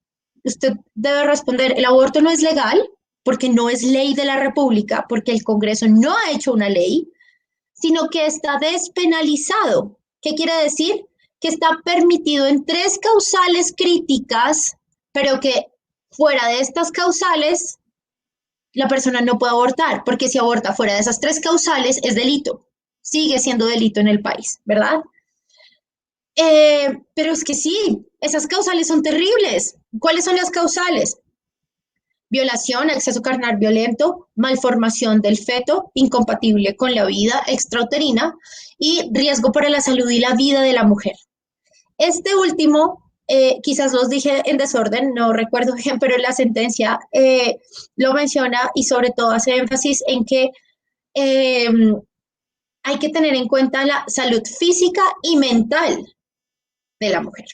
usted debe responder, el aborto no es legal porque no es ley de la República, porque el Congreso no ha hecho una ley, sino que está despenalizado. ¿Qué quiere decir? Que está permitido en 3 causales críticas, pero que fuera de estas causales la persona no puede abortar, porque si aborta fuera de esas 3 causales es delito, sigue siendo delito en el país, ¿verdad? Pero es que sí, esas causales son terribles. ¿Cuáles son las causales? Violación, acceso carnal violento, malformación del feto, incompatible con la vida extrauterina y riesgo para la salud y la vida de la mujer. Este último, quizás los dije en desorden, no recuerdo bien, pero la sentencia lo menciona y sobre todo hace énfasis en que hay que tener en cuenta la salud física y mental de la mujer.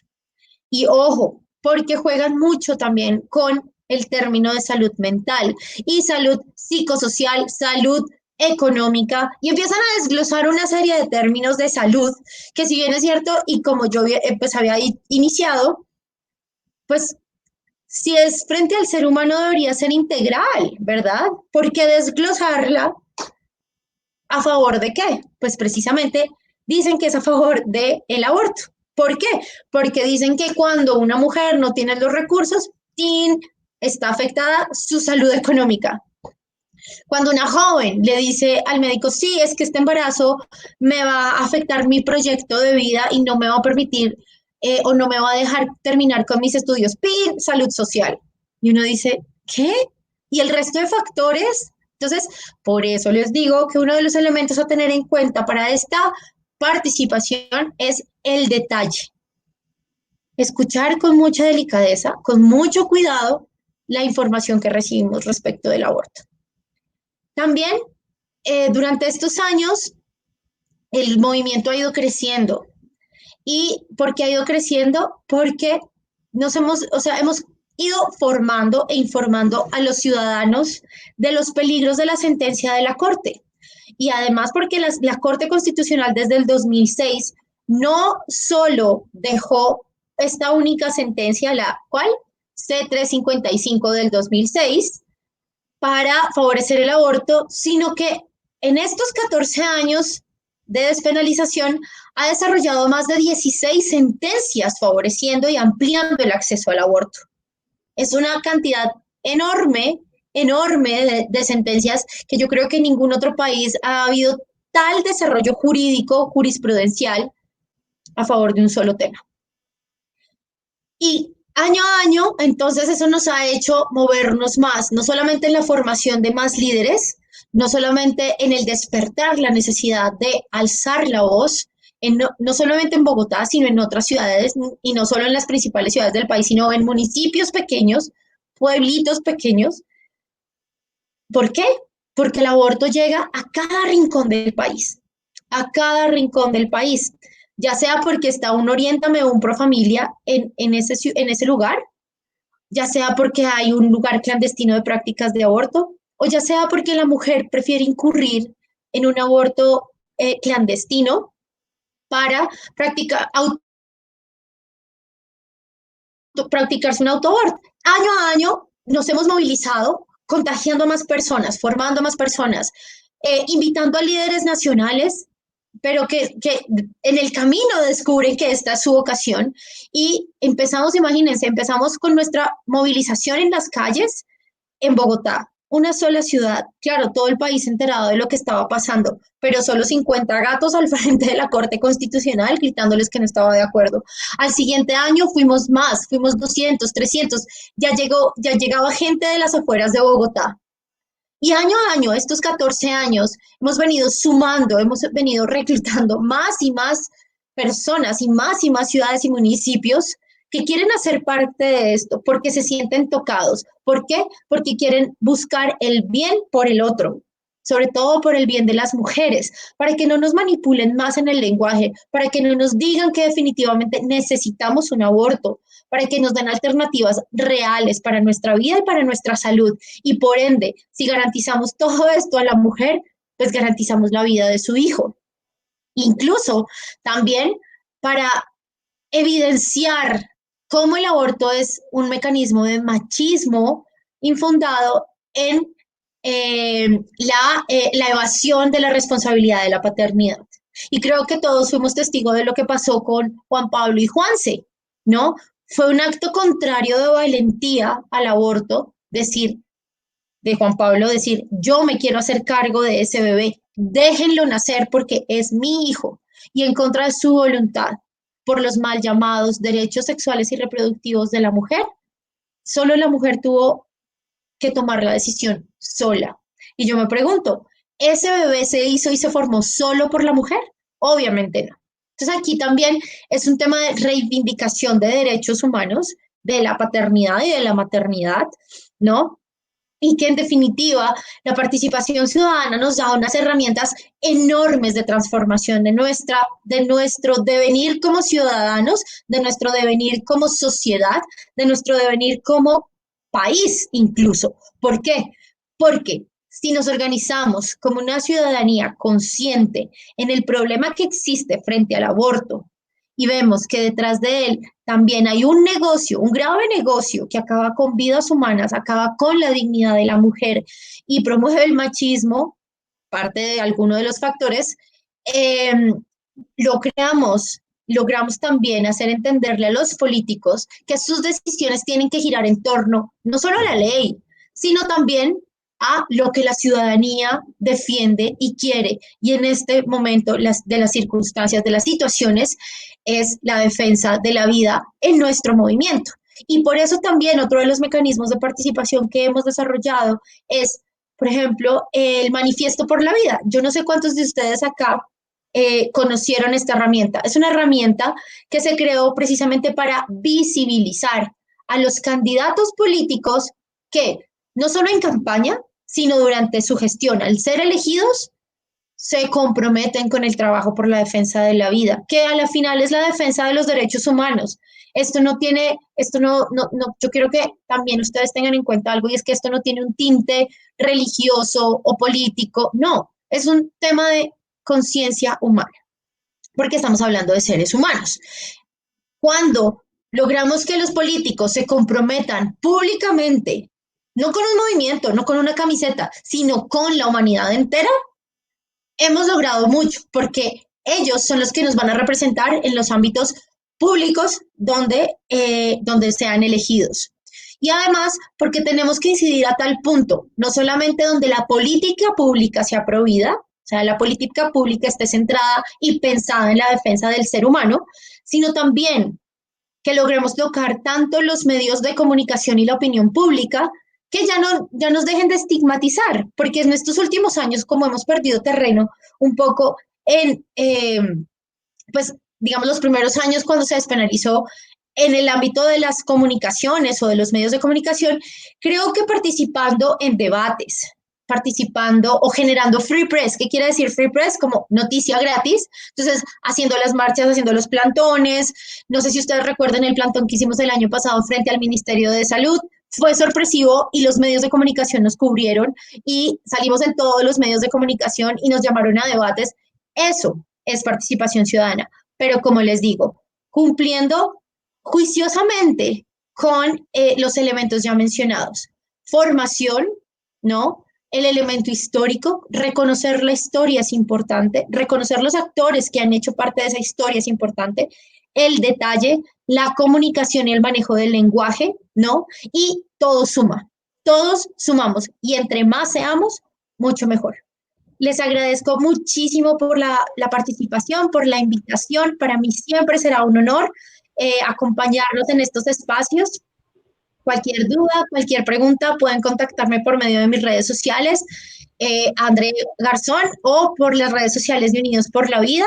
Y ojo, porque juegan mucho también con el término de salud mental y salud psicosocial, salud económica, y empiezan a desglosar una serie de términos de salud que, si bien es cierto, y como yo pues había iniciado, pues si es frente al ser humano debería ser integral, ¿verdad? ¿Por qué desglosarla? ¿A favor de qué? Pues precisamente dicen que es a favor del aborto. ¿Por qué? Porque dicen que cuando una mujer no tiene los recursos, está afectada su salud económica. Cuando una joven le dice al médico, sí, es que este embarazo me va a afectar mi proyecto de vida y no me va a permitir o no me va a dejar terminar con mis estudios, ¡pin! Salud social. Y uno dice, ¿qué? ¿Y el resto de factores? Entonces, por eso les digo que uno de los elementos a tener en cuenta para esta participación es el detalle. Escuchar con mucha delicadeza, con mucho cuidado, la información que recibimos respecto del aborto. También, durante estos años, el movimiento ha ido creciendo. ¿Y por qué ha ido creciendo? Porque hemos ido formando e informando a los ciudadanos de los peligros de la sentencia de la Corte. Y además porque la Corte Constitucional desde el 2006 no solo dejó esta única sentencia, la cual C-355 del 2006, para favorecer el aborto, sino que en estos 14 años de despenalización ha desarrollado más de 16 sentencias favoreciendo y ampliando el acceso al aborto. Es una cantidad enorme de sentencias que yo creo que en ningún otro país ha habido tal desarrollo jurídico, jurisprudencial a favor de un solo tema. Y año a año, entonces eso nos ha hecho movernos más, no solamente en la formación de más líderes, no solamente en el despertar la necesidad de alzar la voz, no solamente en Bogotá, sino en otras ciudades, y no solo en las principales ciudades del país, sino en municipios pequeños, pueblitos pequeños. ¿Por qué? Porque el aborto llega a cada rincón del país, a cada rincón del país, ya sea porque está un Oriéntame o un Profamilia en ese lugar, ya sea porque hay un lugar clandestino de prácticas de aborto, o ya sea porque la mujer prefiere incurrir en un aborto clandestino para practicarse un autoaborto. Año a año nos hemos movilizado, contagiando a más personas, formando a más personas, invitando a líderes nacionales que en el camino descubren que esta es su vocación y empezamos, imagínense, empezamos con nuestra movilización en las calles en Bogotá, una sola ciudad, claro, todo el país enterado de lo que estaba pasando, pero solo 50 gatos al frente de la Corte Constitucional gritándoles que no estaba de acuerdo. Al siguiente año fuimos más, fuimos 200, 300, ya llegaba gente de las afueras de Bogotá. Y año a año, estos 14 años, hemos venido sumando, hemos venido reclutando más y más personas y más ciudades y municipios que quieren hacer parte de esto porque se sienten tocados. ¿Por qué? Porque quieren buscar el bien por el otro, sobre todo por el bien de las mujeres, para que no nos manipulen más en el lenguaje, para que no nos digan que definitivamente necesitamos un aborto, para que nos den alternativas reales para nuestra vida y para nuestra salud. Y por ende, si garantizamos todo esto a la mujer, pues garantizamos la vida de su hijo. Incluso también para evidenciar cómo el aborto es un mecanismo de machismo infundado en la evasión de la responsabilidad de la paternidad. Y creo que todos fuimos testigos de lo que pasó con Juan Pablo y Juanse, ¿no? Fue un acto contrario de valentía al aborto, decir, de Juan Pablo, decir, yo me quiero hacer cargo de ese bebé, déjenlo nacer porque es mi hijo, y en contra de su voluntad, por los mal llamados derechos sexuales y reproductivos de la mujer, solo la mujer tuvo que tomar la decisión sola. Y yo me pregunto, ¿ese bebé se hizo y se formó solo por la mujer? Obviamente no. Entonces aquí también es un tema de reivindicación de derechos humanos, de la paternidad y de la maternidad, ¿no? Y que en definitiva la participación ciudadana nos da unas herramientas enormes de transformación de nuestro devenir como ciudadanos, de nuestro devenir como sociedad, de nuestro devenir como país incluso. ¿Por qué? Porque si nos organizamos como una ciudadanía consciente en el problema que existe frente al aborto y vemos que detrás de él también hay un negocio, un grave negocio que acaba con vidas humanas, acaba con la dignidad de la mujer y promueve el machismo, parte de alguno de los factores, eh, logramos también hacer entenderle a los políticos que sus decisiones tienen que girar en torno no solo a la ley, sino también a lo que la ciudadanía defiende y quiere. Y en este momento de las circunstancias, de las situaciones, es la defensa de la vida en nuestro movimiento. Y por eso también otro de los mecanismos de participación que hemos desarrollado es, por ejemplo, el Manifiesto por la Vida. Yo no sé cuántos de ustedes acá conocieron esta herramienta. Es una herramienta que se creó precisamente para visibilizar a los candidatos políticos que no solo en campaña, sino durante su gestión, al ser elegidos, se comprometen con el trabajo por la defensa de la vida, que a la final es la defensa de los derechos humanos. Yo quiero que también ustedes tengan en cuenta algo y es que esto no tiene un tinte religioso o político, no, es un tema de conciencia humana, porque estamos hablando de seres humanos. Cuando logramos que los políticos se comprometan públicamente, no con un movimiento, no con una camiseta, sino con la humanidad entera, hemos logrado mucho, porque ellos son los que nos van a representar en los ámbitos públicos donde sean elegidos. Y además, porque tenemos que incidir a tal punto, no solamente donde la política pública sea provida, o sea, la política pública esté centrada y pensada en la defensa del ser humano, sino también que logremos tocar tanto los medios de comunicación y la opinión pública que ya nos dejen de estigmatizar, porque en estos últimos años, como hemos perdido terreno un poco pues, digamos, los primeros años cuando se despenalizó en el ámbito de las comunicaciones o de los medios de comunicación, creo que participando en debates, participando o generando free press. ¿Qué quiere decir free press? Como noticia gratis. Entonces, haciendo las marchas, haciendo los plantones. No sé si ustedes recuerdan el plantón que hicimos el año pasado frente al Ministerio de Salud. Fue sorpresivo y los medios de comunicación nos cubrieron y salimos en todos los medios de comunicación y nos llamaron a debates. Eso es participación ciudadana. Pero como les digo, cumpliendo juiciosamente con los elementos ya mencionados. Formación, ¿no? el elemento histórico, reconocer la historia es importante, reconocer los actores que han hecho parte de esa historia es importante, el detalle, la comunicación y el manejo del lenguaje, ¿no? Y todo suma, todos sumamos y entre más seamos, mucho mejor. Les agradezco muchísimo por la participación, por la invitación. Para mí siempre será un honor acompañarlos en estos espacios. Cualquier duda, cualquier pregunta, pueden contactarme por medio de mis redes sociales, André Garzón, o por las redes sociales de Unidos por la Vida.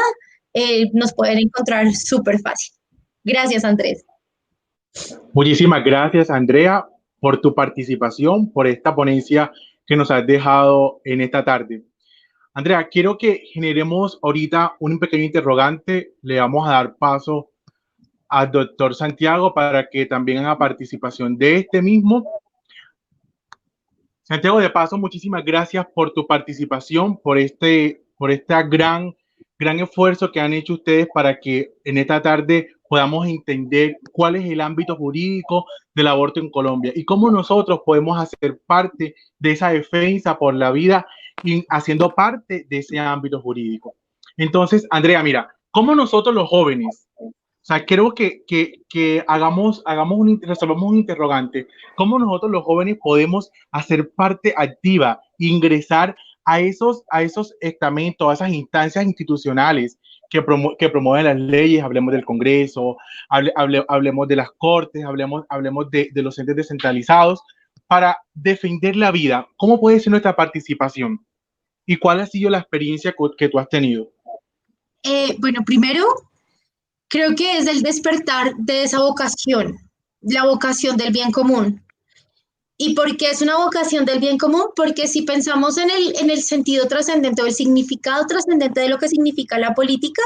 Nos pueden encontrar súper fácil. Gracias, Andrés. Muchísimas gracias, Andrea, por tu participación, por esta ponencia que nos has dejado en esta tarde. Andrea, quiero que generemos ahorita un pequeño interrogante. Le vamos a dar paso al doctor Santiago para que también haga participación de este mismo. Santiago, de paso, muchísimas gracias por tu participación, por este gran esfuerzo que han hecho ustedes para que en esta tarde podamos entender cuál es el ámbito jurídico del aborto en Colombia y cómo nosotros podemos hacer parte de esa defensa por la vida y haciendo parte de ese ámbito jurídico. Entonces, Andrea, mira, cómo nosotros los jóvenes, o sea, creo que resolvamos un interrogante. ¿Cómo nosotros los jóvenes podemos hacer parte activa, ingresar a esos estamentos, a esas instancias institucionales que promueven las leyes? Hablemos del Congreso, hablemos de las Cortes, hablemos de los entes descentralizados, para defender la vida. ¿Cómo puede ser nuestra participación? ¿Y cuál ha sido la experiencia que tú has tenido? Bueno, primero, creo que es el despertar de esa vocación, la vocación del bien común. ¿Y por qué es una vocación del bien común? Porque si pensamos en el sentido trascendente o el significado trascendente de lo que significa la política,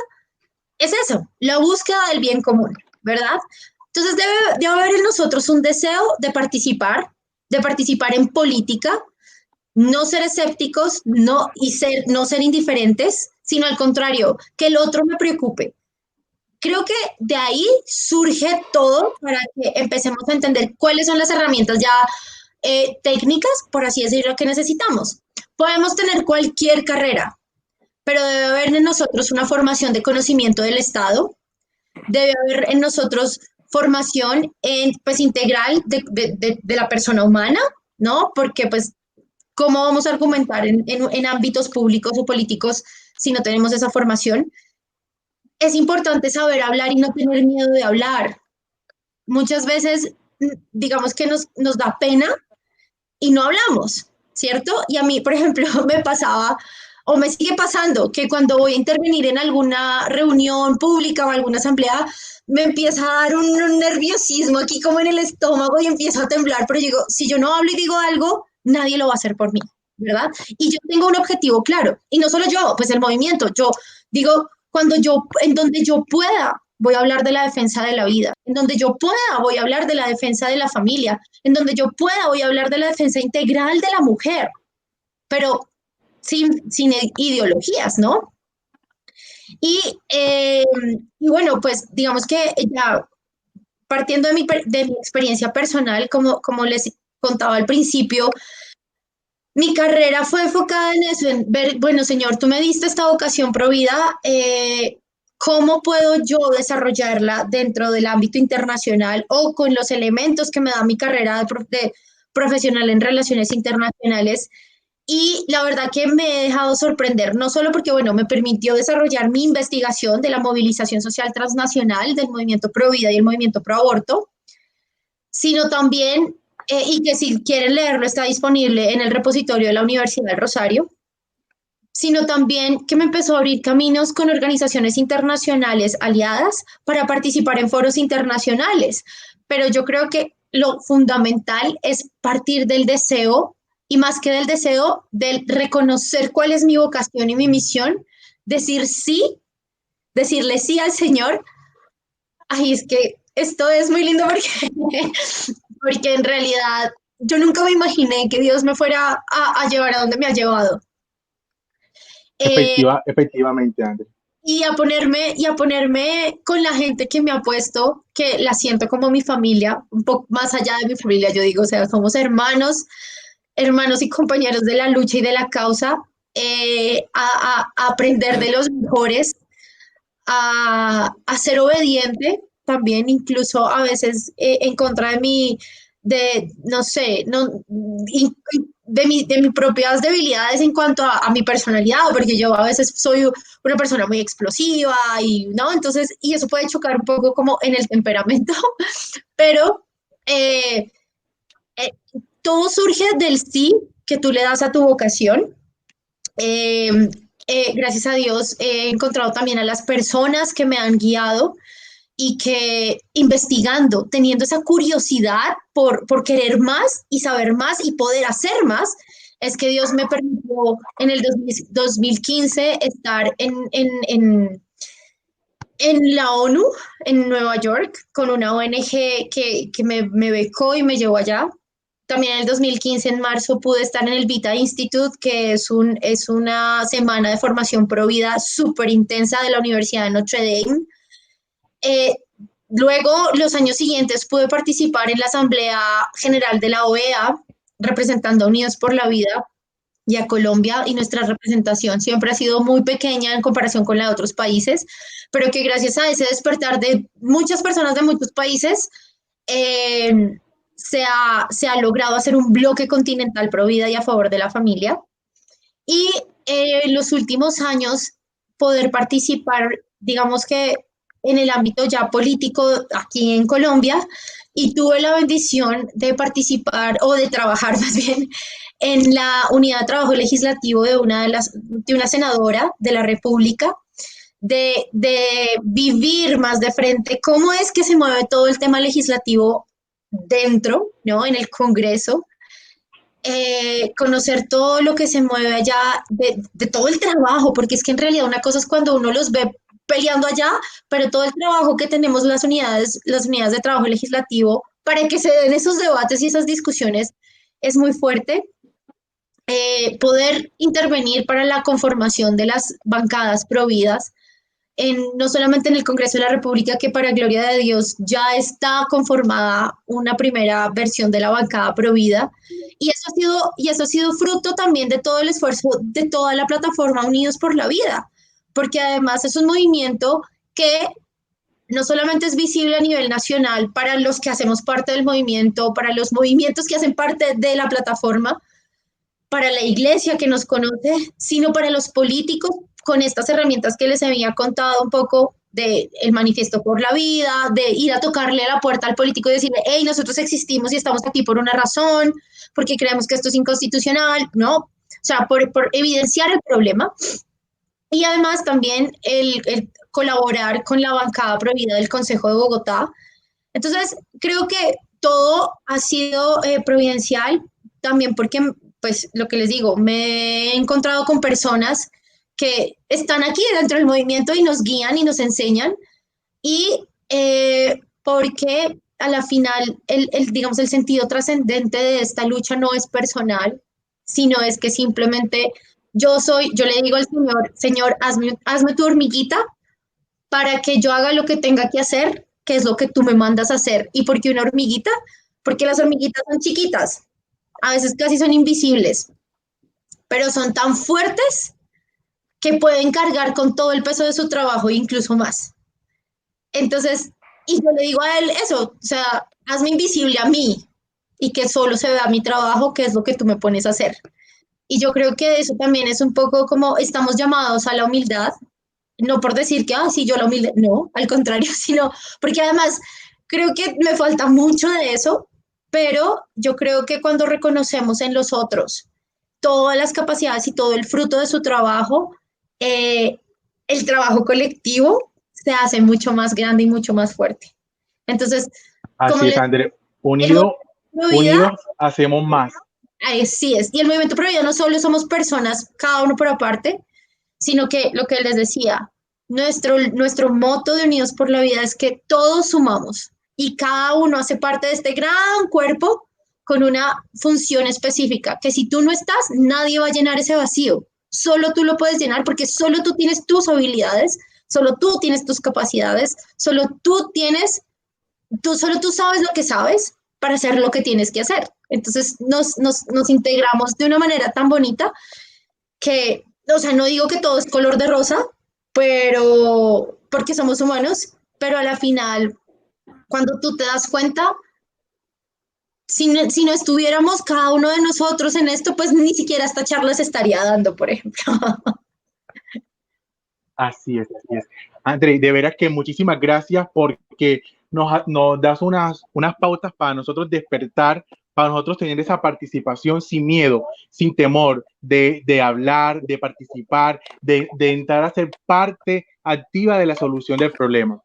es eso, la búsqueda del bien común, ¿verdad? Entonces debe haber en nosotros un deseo de participar en política, no ser escépticos, no ser indiferentes, sino al contrario, que el otro me preocupe. Creo que de ahí surge todo para que empecemos a entender cuáles son las herramientas ya técnicas, por así decirlo, que necesitamos. Podemos tener cualquier carrera, pero debe haber en nosotros una formación de conocimiento del Estado, debe haber en nosotros formación pues, integral de la persona humana, ¿no? Porque pues, ¿cómo vamos a argumentar en ámbitos públicos o políticos si no tenemos esa formación? Es importante saber hablar y no tener miedo de hablar. Muchas veces, digamos que nos da pena y no hablamos, ¿cierto? Y a mí, por ejemplo, me pasaba o me sigue pasando que cuando voy a intervenir en alguna reunión pública o alguna asamblea, me empieza a dar un nerviosismo aquí como en el estómago y empiezo a temblar, pero digo, si yo no hablo y digo algo, nadie lo va a hacer por mí, ¿verdad? Y yo tengo un objetivo claro, y no solo yo, pues el movimiento, yo digo, en donde yo pueda, voy a hablar de la defensa de la vida, en donde yo pueda, voy a hablar de la defensa de la familia, en donde yo pueda, voy a hablar de la defensa integral de la mujer, pero sin ideologías, ¿no? Y bueno, pues digamos que ya partiendo de mi experiencia personal, como les contaba al principio, mi carrera fue enfocada en eso, en ver, bueno, señor, tú me diste esta vocación pro vida, ¿cómo puedo yo desarrollarla dentro del ámbito internacional o con los elementos que me da mi carrera de profesional en relaciones internacionales? Y la verdad que me he dejado sorprender, no solo porque, bueno, me permitió desarrollar mi investigación de la movilización social transnacional del movimiento pro vida y el movimiento pro aborto, sino también, y que si quieren leerlo está disponible en el repositorio de la Universidad del Rosario, sino también que me empezó a abrir caminos con organizaciones internacionales aliadas para participar en foros internacionales. Pero yo creo que lo fundamental es partir del deseo y más que del deseo, del reconocer cuál es mi vocación y mi misión, decir sí, decirle sí al Señor. Ay, es que esto es muy lindo porque en realidad yo nunca me imaginé que Dios me fuera a llevar a donde me ha llevado. Efectivamente, Andrés. Y a ponerme con la gente que me ha puesto, que la siento como mi familia, un poco más allá de mi familia, yo digo, o sea, somos hermanos, hermanos y compañeros de la lucha y de la causa, a aprender de los mejores, a ser obediente también, incluso a veces en contra de mi, de, no sé, no, de mis propias debilidades en cuanto a mi personalidad, porque yo a veces soy una persona muy explosiva y, ¿no? Entonces, y eso puede chocar un poco como en el temperamento, pero eh, eh, todo surge del sí que tú le das a tu vocación. Eh, Gracias a Dios he encontrado también a las personas que me han guiado y que investigando, teniendo esa curiosidad por querer más y saber más y poder hacer más, es que Dios me permitió en el 2015 estar en la ONU, en Nueva York, con una ONG que me becó y me llevó allá. También en el 2015, en marzo, pude estar en el Vita Institute, que es una semana de formación pro vida súper intensa de la Universidad de Notre Dame. Eh, Luego, los años siguientes, pude participar en la Asamblea General de la OEA, representando a Unidos por la Vida y a Colombia, y nuestra representación siempre ha sido muy pequeña en comparación con la de otros países, pero que gracias a ese despertar de muchas personas de muchos países, eh, se ha logrado hacer un bloque continental pro vida y a favor de la familia. Y en los últimos años poder participar, digamos que en el ámbito ya político aquí en Colombia, y tuve la bendición de participar o de trabajar más bien en la unidad de trabajo legislativo de una senadora de la República, de vivir más de frente cómo es que se mueve todo el tema legislativo dentro, ¿no? En el Congreso, conocer todo lo que se mueve allá, de todo el trabajo, porque es que en realidad una cosa es cuando uno los ve peleando allá, pero todo el trabajo que tenemos las unidades de trabajo legislativo para que se den esos debates y esas discusiones es muy fuerte. Poder intervenir para la conformación de las bancadas providas, no solamente en el Congreso de la República, que para gloria de Dios ya está conformada una primera versión de la bancada Provida, y eso ha sido fruto también de todo el esfuerzo de toda la plataforma Unidos por la Vida, porque además es un movimiento que no solamente es visible a nivel nacional para los que hacemos parte del movimiento, para los movimientos que hacen parte de la plataforma, para la iglesia que nos conoce, sino para los políticos con estas herramientas que les había contado un poco de el manifiesto por la vida, de ir a tocarle a la puerta al político y decirle, hey, nosotros existimos y estamos aquí por una razón, porque creemos que esto es inconstitucional, ¿no? O sea, por evidenciar el problema. Y además también el colaborar con la bancada provida del Consejo de Bogotá. Entonces, creo que todo ha sido providencial, también porque, pues, lo que les digo, me he encontrado con personas que están aquí dentro del movimiento y nos guían y nos enseñan, y porque a la final, digamos, el sentido trascendente de esta lucha no es personal, sino es que simplemente yo le digo al Señor, hazme tu hormiguita para que yo haga lo que tenga que hacer, que es lo que tú me mandas a hacer. ¿Y por qué una hormiguita? Porque las hormiguitas son chiquitas, a veces casi son invisibles, pero son tan fuertes que pueden cargar con todo el peso de su trabajo e incluso más. Entonces, y yo le digo a él eso, o sea, hazme invisible a mí y que solo se vea mi trabajo, que es lo que tú me pones a hacer. Y yo creo que eso también es un poco como estamos llamados a la humildad, no por decir que, ah, sí, yo la humildad, no, al contrario, sino porque además creo que me falta mucho de eso, pero yo creo que cuando reconocemos en los otros todas las capacidades y todo el fruto de su trabajo, eh, el trabajo colectivo se hace mucho más grande y mucho más fuerte. Entonces, como Así es, les André. el Unido, movimiento vida, unidos hacemos más. así es. Y el movimiento pro vida no solo somos personas, cada uno por aparte, sino que lo que les decía, nuestro moto de Unidos por la Vida es que todos sumamos y cada uno hace parte de este gran cuerpo con una función específica, que si tú no estás, nadie va a llenar ese vacío. Solo tú lo puedes llenar porque solo tú tienes tus habilidades, solo tú tienes tus capacidades, solo tú sabes lo que sabes para hacer lo que tienes que hacer. Entonces nos integramos de una manera tan bonita que, o sea, no digo que todo es color de rosa, pero porque somos humanos, pero a la final, cuando tú te das cuenta, si no estuviéramos cada uno de nosotros en esto, pues ni siquiera esta charla se estaría dando, por ejemplo. Así es, así es. André, de veras que muchísimas gracias porque nos das unas pautas para nosotros despertar, para nosotros tener esa participación sin miedo, sin temor de hablar, de participar, de entrar a ser parte activa de la solución del problema.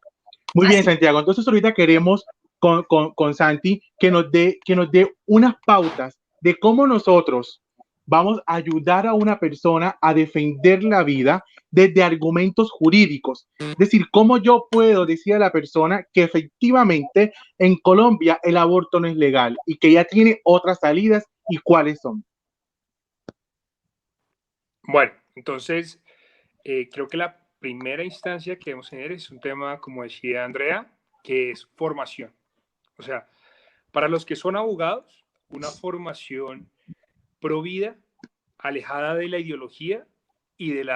Muy bien, Santiago. Entonces ahorita queremos con Santi que nos dé unas pautas de cómo nosotros vamos a ayudar a una persona a defender la vida desde argumentos jurídicos. Es decir, cómo yo puedo decir a la persona que efectivamente en Colombia el aborto no es legal y que ya tiene otras salidas y cuáles son. Bueno, entonces creo que la primera instancia que debemos tener es un tema, como decía Andrea, que es formación. O sea, para los que son abogados, una formación pro vida, alejada de la ideología y del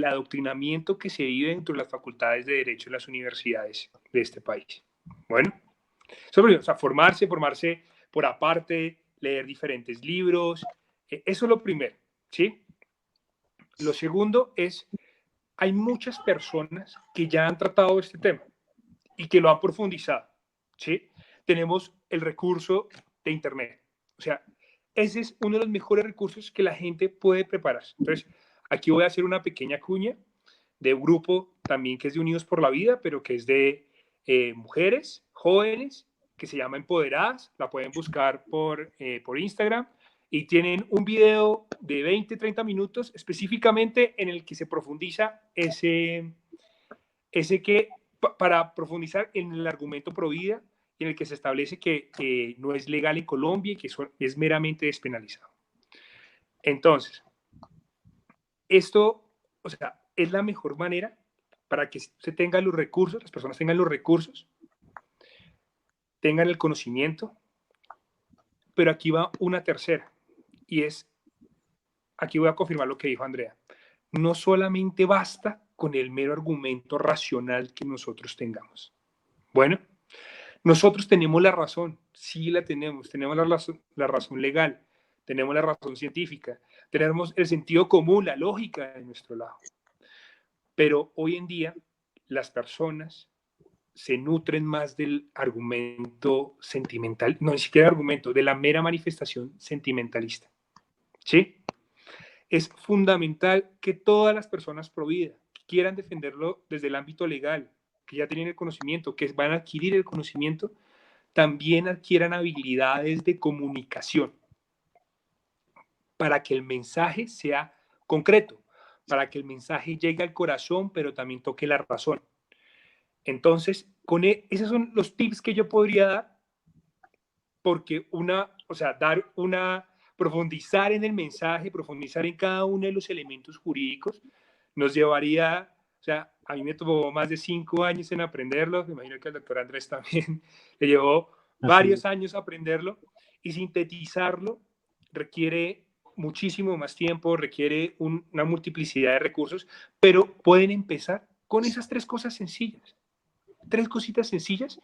adoctrinamiento que se vive dentro de las facultades de Derecho en las universidades de este país. Bueno, o sea, formarse por aparte, leer diferentes libros, eso es lo primero, ¿sí? Lo segundo es, hay muchas personas que ya han tratado este tema y que lo han profundizado, ¿sí? Tenemos el recurso de Internet. O sea, ese es uno de los mejores recursos que la gente puede prepararse. Entonces, aquí voy a hacer una pequeña cuña de un grupo también que es de Unidos por la Vida, pero que es de mujeres jóvenes que se llama Empoderadas. La pueden buscar por Instagram y tienen un video de 20, 30 minutos específicamente en el que se profundiza para profundizar en el argumento pro vida, en el que se establece que no es legal en Colombia y que es meramente despenalizado. Entonces, esto, o sea, es la mejor manera para que se tengan los recursos, las personas tengan los recursos, tengan el conocimiento, pero aquí va una tercera, y es, aquí voy a confirmar lo que dijo Andrea, no solamente basta con el mero argumento racional que nosotros tengamos. Bueno, nosotros tenemos la razón, sí la tenemos la razón legal, tenemos la razón científica, tenemos el sentido común, la lógica de nuestro lado. Pero hoy en día las personas se nutren más del argumento sentimental, no, ni siquiera argumento, de la mera manifestación sentimentalista. ¿Sí? Es fundamental que todas las personas pro vida que quieran defenderlo desde el ámbito legal, que ya tienen el conocimiento, que van a adquirir el conocimiento, también adquieran habilidades de comunicación para que el mensaje sea concreto, para que el mensaje llegue al corazón, pero también toque la razón. Entonces, esos son los tips que yo podría dar, porque profundizar en el mensaje, profundizar en cada uno de los elementos jurídicos, nos llevaría, o sea, a mí me tomó más de 5 años en aprenderlo, me imagino que al doctor Andrés también le llevó varios años aprenderlo, y sintetizarlo requiere muchísimo más tiempo, requiere una multiplicidad de recursos, pero pueden empezar con esas 3 cosas sencillas, 3 cositas sencillas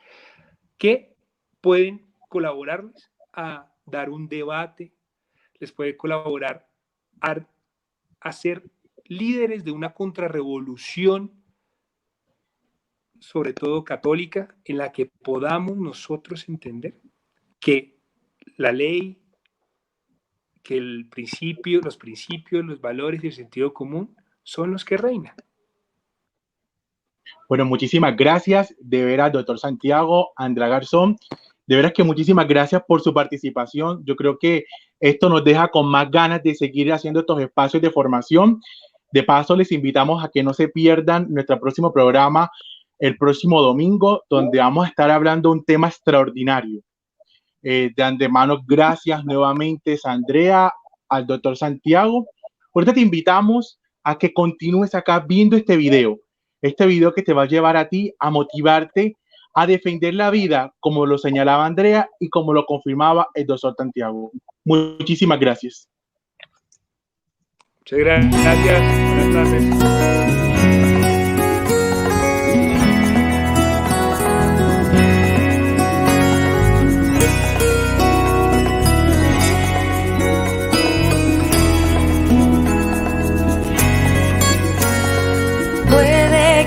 que pueden colaborarles a dar un debate, les puede colaborar a ser líderes de una contrarrevolución, sobre todo católica, en la que podamos nosotros entender que la ley, que los principios, los valores y el sentido común son los que reinan. Bueno, muchísimas gracias de veras, doctor Santiago, Andrea Garzón. De veras que muchísimas gracias por su participación. Yo creo que esto nos deja con más ganas de seguir haciendo estos espacios de formación. De paso, les invitamos a que no se pierdan nuestro próximo programa el próximo domingo, donde vamos a estar hablando de un tema extraordinario. De antemano, gracias nuevamente, Andrea, al doctor Santiago. Ahorita te invitamos a que continúes acá viendo este video que te va a llevar a ti a motivarte a defender la vida, como lo señalaba Andrea y como lo confirmaba el doctor Santiago. Muchísimas gracias. Muchas gracias. Buenas tardes.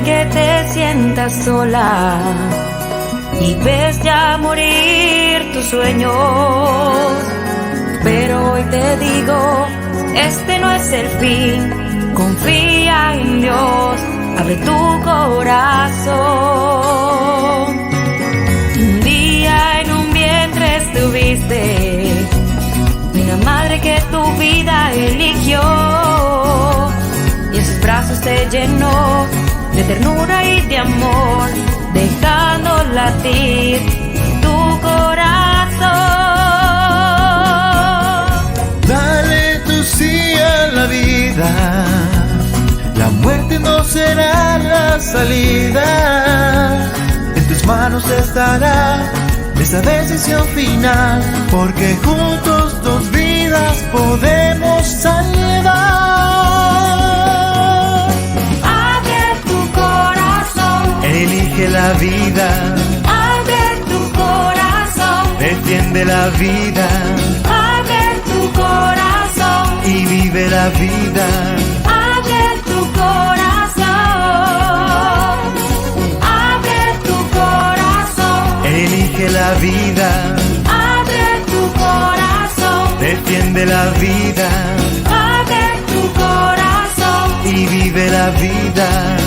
Que te sientas sola y ves ya morir tus sueños, pero hoy te digo, este no es el fin. Confía en Dios, abre tu corazón. Un día en un vientre estuviste, una madre que tu vida eligió, y en sus brazos te llenó de ternura y de amor, dejando latir tu corazón. Dale tu sí a la vida, la muerte no será la salida. En tus manos estará esa decisión final, porque juntos dos vidas podemos salvar. Elige la vida, abre tu corazón, defiende la vida, abre tu corazón, y vive la vida, abre tu corazón, abre tu corazón. Elige la vida, abre tu corazón, defiende la vida, abre tu corazón, y vive la vida.